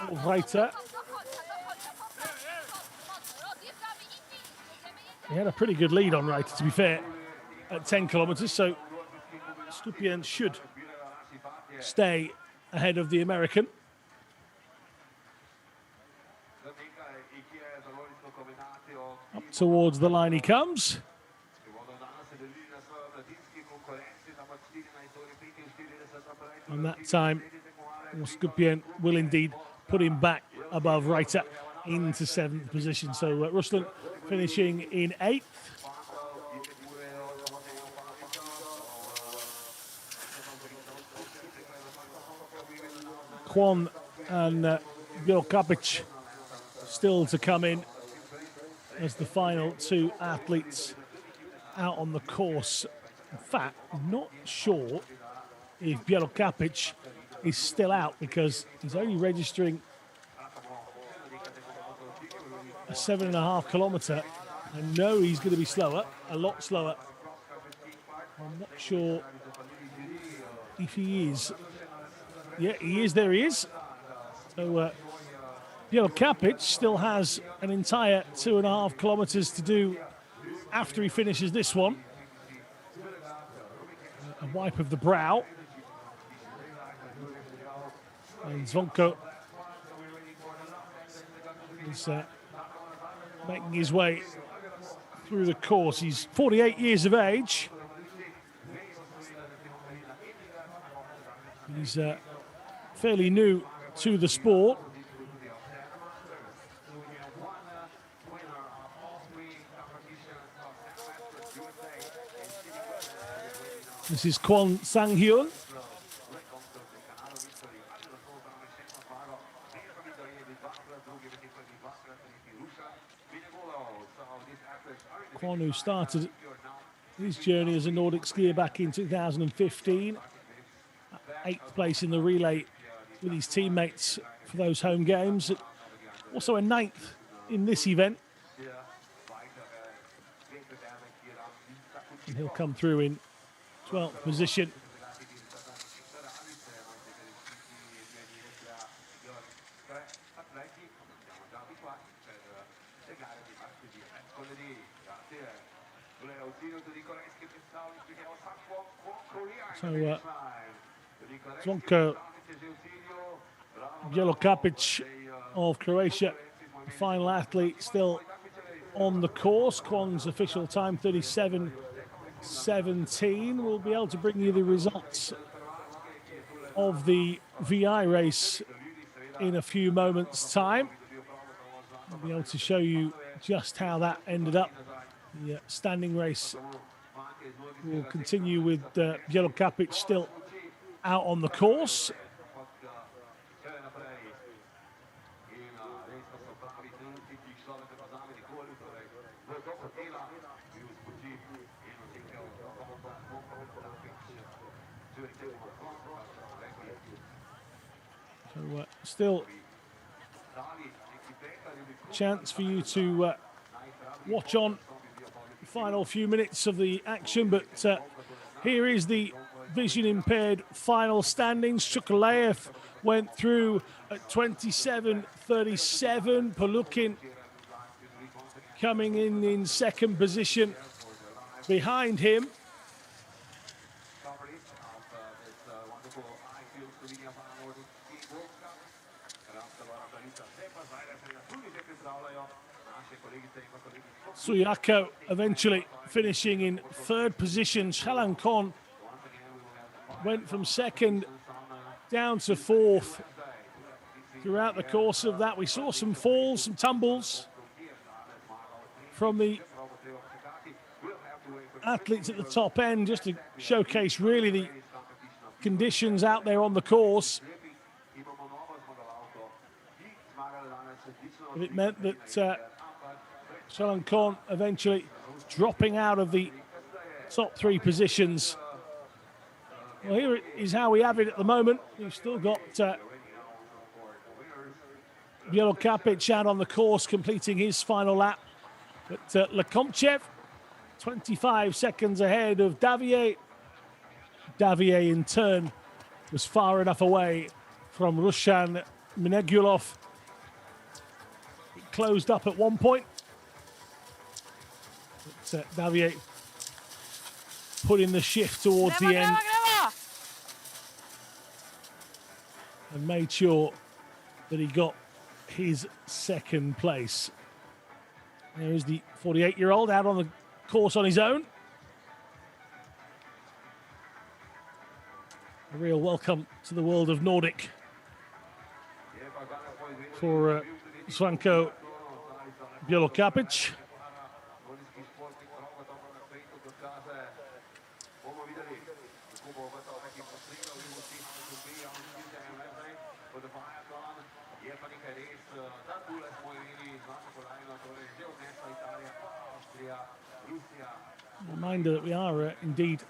of Reiter? He had a pretty good lead on Reiter, to be fair, at 10 kilometres, so Skupian should stay ahead of the American. Up towards the line he comes. And that time, Skupian will indeed put him back above Reiter into seventh position. So Ruslan finishing in eighth. Kwon and Bielokapic still to come in as the final two athletes out on the course. In fact, I'm not sure if Bielokapic is still out because he's only registering a 7.5 kilometre. I know he's going to be slower, a lot slower. I'm not sure if he is. Yeah, he is. There he is. So Bielokapic still has an entire 2.5 kilometres to do after he finishes this one. A wipe of the brow. And Zvonko is making his way through the course. He's 48 years of age. He's fairly new to the sport. This is Kwon Sang-hyun. Kwon, who started his journey as a Nordic skier back in 2015. 8th place in the relay with his teammates for those home games. Also a 9th in this event. And he'll come through in 12th position. So Zvonko Bielokapic of Croatia, the final athlete, still on the course. Kwon's official time 37:17. We'll be able to bring you the results of the VI race in a few moments' time. We'll be able to show you just how that ended up. The standing race will continue with Bielokapic still out on the course. So still chance for you to watch on the final few minutes of the action, but here is the vision impaired final standings. Chukalev went through at 27:37. Polukin coming in second position behind him. Suyako eventually finishing in third position. Shalankon went from second down to fourth. Throughout the course of that, we saw some falls, some tumbles from the athletes at the top end, just to showcase really the conditions out there on the course. But it meant that Shalankon eventually dropping out of the top three positions. Well, here is how we have it at the moment. We've still got Bielokapic out on the course completing his final lap. But Lekomchev, 25 seconds ahead of Davier. Davier in turn was far enough away from Roshan Minegulov. It closed up at one point. But Davier put in the shift towards the end and made sure that he got his second place. There is the 48-year-old out on the course on his own. A real welcome to the world of Nordic for Svanko Bielokapic. Reminder that we are indeed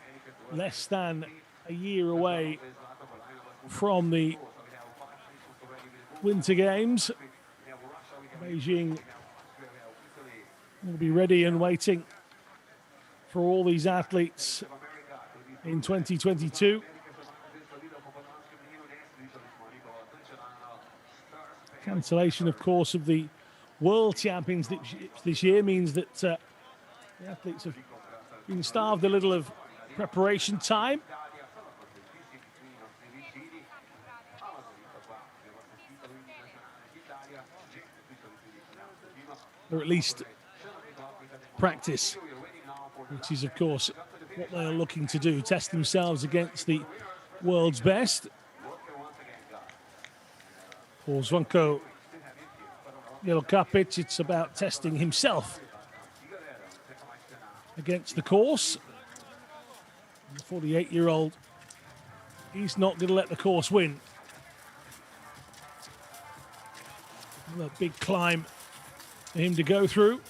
less than a year away from the Winter Games. Beijing will be ready and waiting for all these athletes in 2022. Cancellation, of course, of the World Championships this year means that the athletes have been starved a little of preparation time. Or at least practice, which is, of course, what they are looking to do, test themselves against the world's best. For Svanko Bielokapic, it's about testing himself against the course. The 48-year-old, he's not going to let the course win. A big climb for him to go through.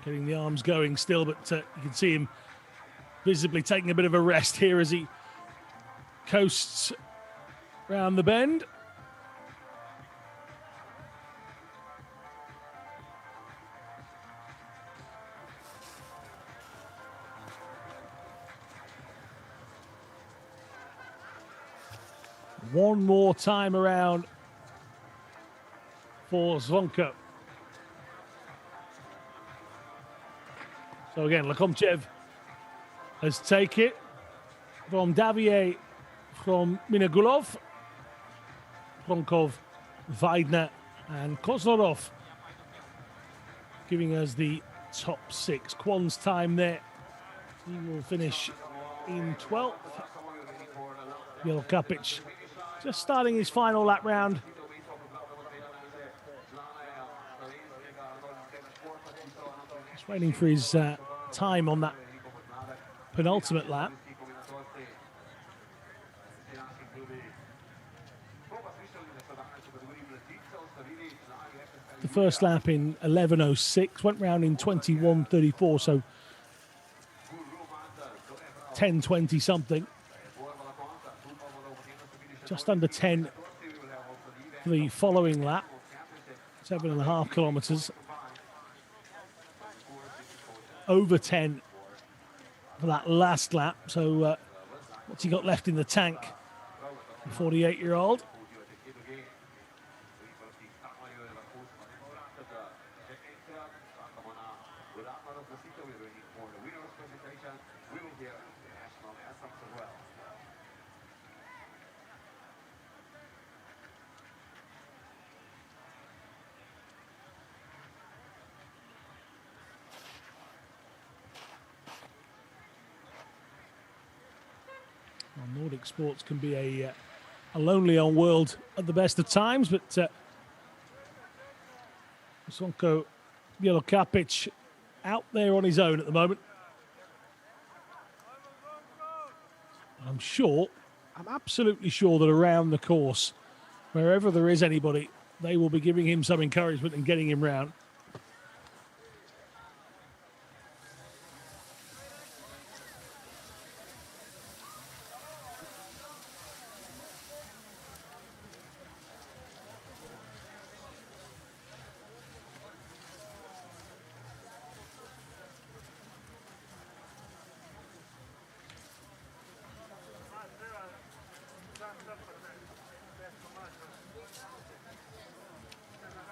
Getting the arms going still, but you can see him visibly taking a bit of a rest here as he coasts round the bend. One more time around for Zvonko. So again, Lekomchev has taken it from Davier, from Minegulov, Pronkov, Weidner and Kozlorov, giving us the top six. Kwon's time there. He will finish in 12th. Bielokapic just starting his final lap round. Just waiting for his time on that penultimate lap. The first lap in 11:06, went round in 21:34, so 10:20 something. Just under 10 for the following lap, 7.5 kilometres. over 10 for that last lap. So what's he got left in the tank? The 48-year-old. Nordic sports can be a lonely old world at the best of times, but Sonko Bielokapic out there on his own at the moment. I'm absolutely sure that around the course, wherever there is anybody, they will be giving him some encouragement and getting him round.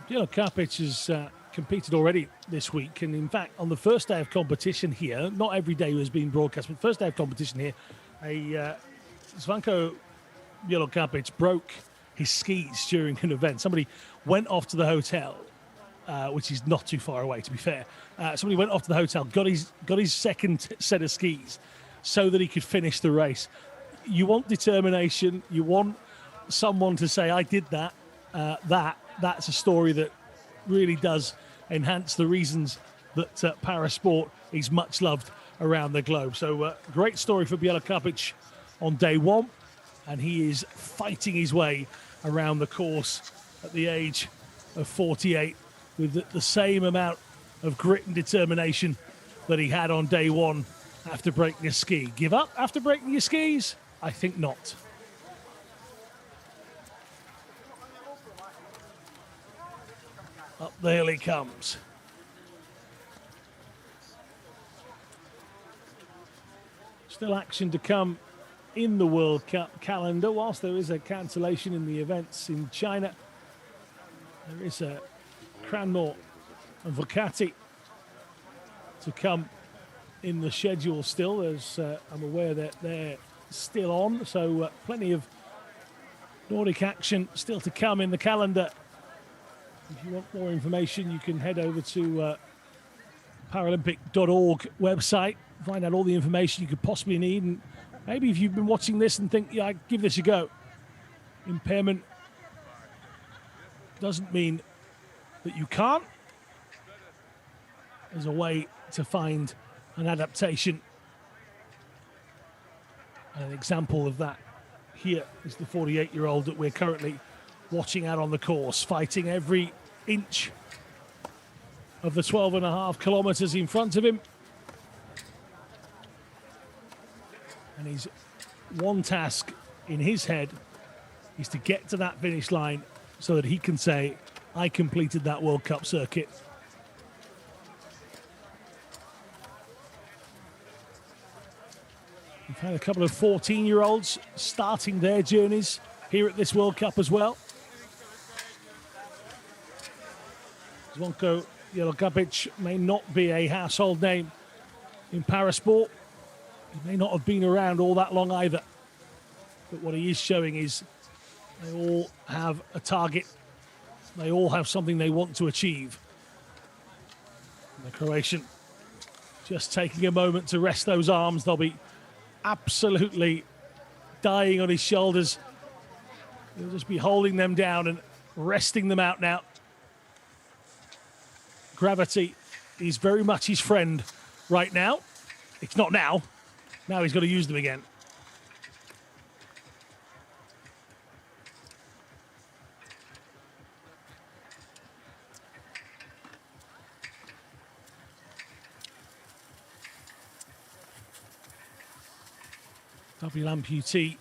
Bielokapic has competed already this week, and in fact, on the first day of competition here, not every day was being broadcast, but first day of competition here, Svanko Bielokapic broke his skis during an event. Somebody went off to the hotel, which is not too far away, to be fair. Somebody went off to the hotel, got his second set of skis so that he could finish the race. You want determination. You want someone to say, I did that. That's a story that really does enhance the reasons that parasport is much loved around the globe. So great story for Bielokapic on day one, and he is fighting his way around the course at the age of 48 with the same amount of grit and determination that he had on day one after breaking a ski. Give up after breaking your skis? I think not. Up the hill he comes. Still action to come in the World Cup calendar. Whilst there is a cancellation in the events in China, there is a Cranmore and Vocati to come in the schedule still. There's, I'm aware that they're still on, so plenty of Nordic action still to come in the calendar. If you want more information, you can head over to Paralympic.org website, find out all the information you could possibly need. And maybe if you've been watching this and think, yeah, I'd give this a go. Impairment doesn't mean that you can't. There's a way to find an adaptation. And an example of that here is the 48-year-old that we're currently watching out on the course, fighting every inch of the 12.5 kilometers in front of him. And his one task in his head is to get to that finish line so that he can say, I completed that World Cup circuit. We've had a couple of 14-year-olds starting their journeys here at this World Cup as well. Zvonko Bielokapic may not be a household name in parasport. He may not have been around all that long either. But what he is showing is they all have a target. They all have something they want to achieve. And the Croatian just taking a moment to rest those arms. They'll be absolutely dying on his shoulders. He'll just be holding them down and resting them out now. Gravity is very much his friend right now. It's not now. Now he's got to use them again. Double amputee.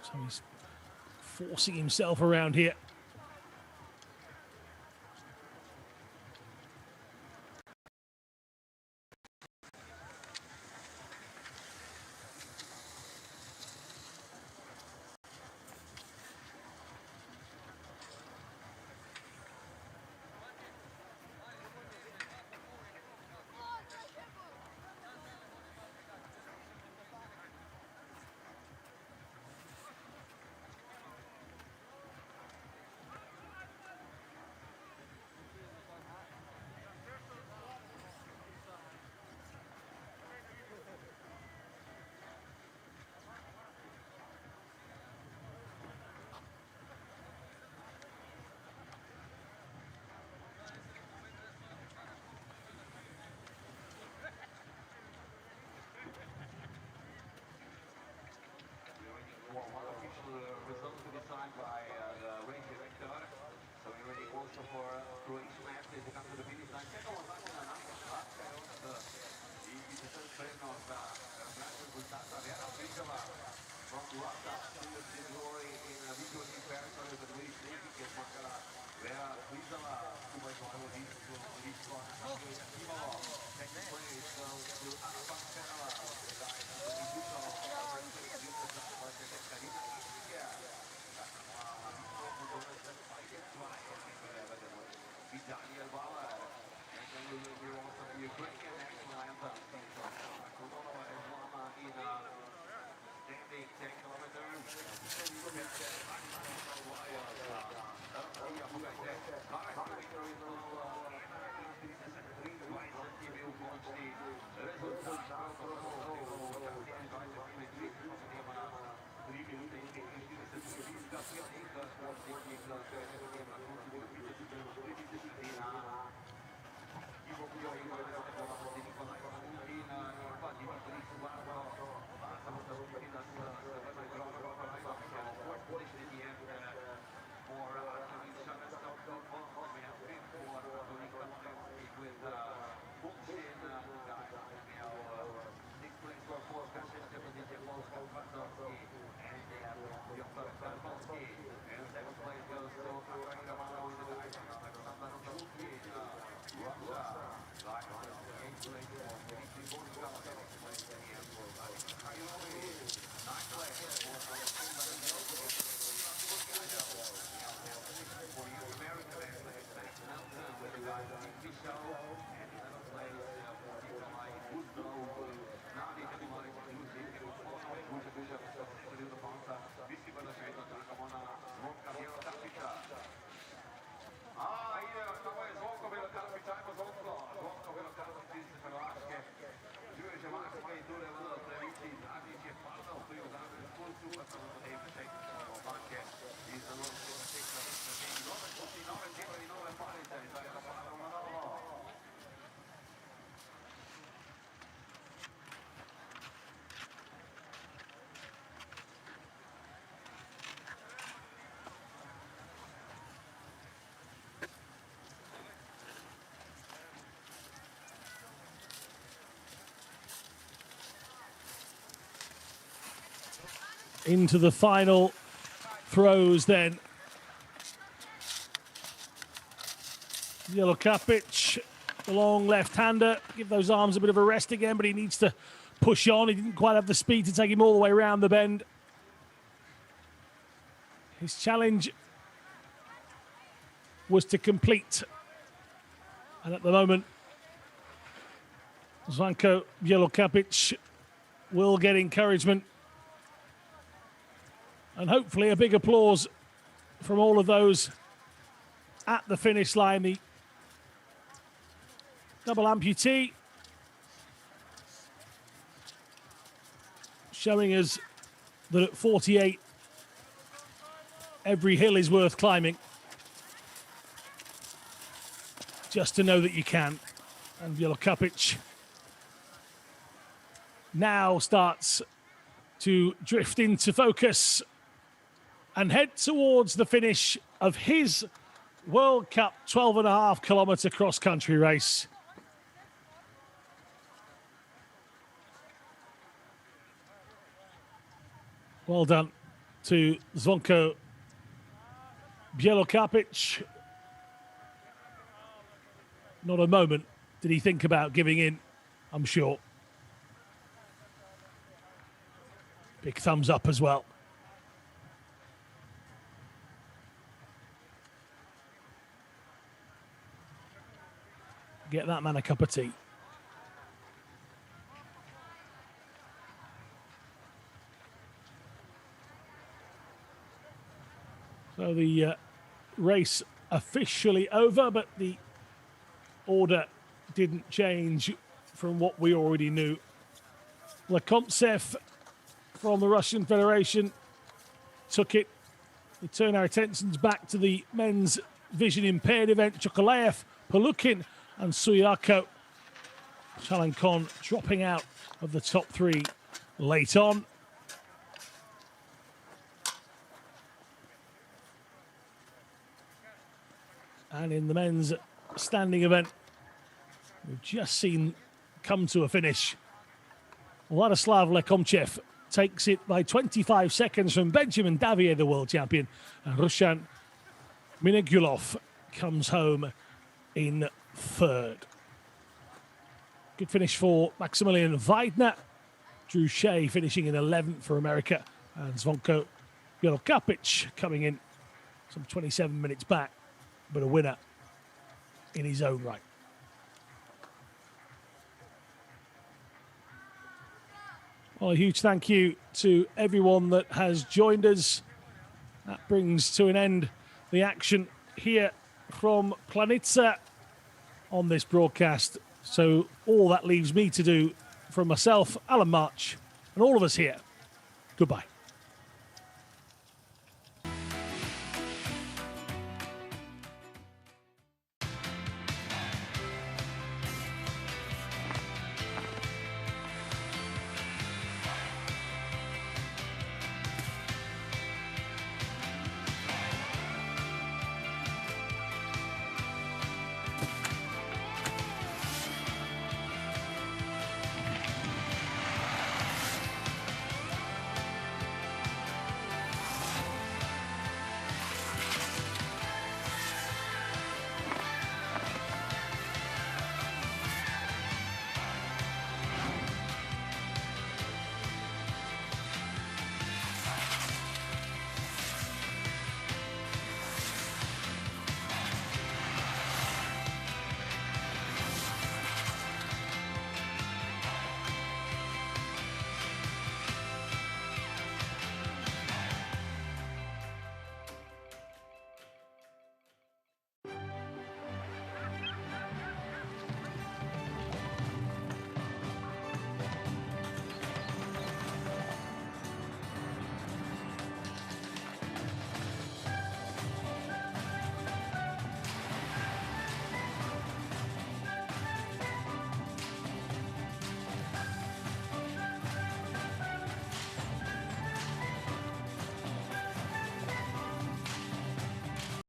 So he's forcing himself around here. Into the final throws then. Jelokapic, the long left-hander, give those arms a bit of a rest again, but he needs to push on. He didn't quite have the speed to take him all the way around the bend. His challenge was to complete. And at the moment, Zvonko Jelokapic will get encouragement. And hopefully a big applause from all of those at the finish line. The double amputee showing us that at 48, every hill is worth climbing. Just to know that you can. And Jelokapic now starts to drift into focus and head towards the finish of his World Cup 12.5 kilometre cross-country race. Well done to Zvonko Jelokapic. Not a moment did he think about giving in, I'm sure. Big thumbs up as well. Get that man a cup of tea. So the race officially over, but the order didn't change from what we already knew. Lekontsev from the Russian Federation took it. We turn our attentions back to the men's vision impaired event. Chokolaev, Polukin and Suyako. Chalankon dropping out of the top three late on. And in the men's standing event, we've just seen come to a finish Vladislav Lekomchev takes it by 25 seconds from Benjamin Davier, the world champion. And Roshan Minegulov comes home in third. Good finish for Maximilian Veidner. Drew Shea finishing in 11th for America. And Zvonko Jolokapic coming in some 27 minutes back, but a winner in his own right. Well, a huge thank you to everyone that has joined us. That brings to an end the action here from Planica on this broadcast. So all that leaves me to do from myself, Alan March, and all of us here, goodbye.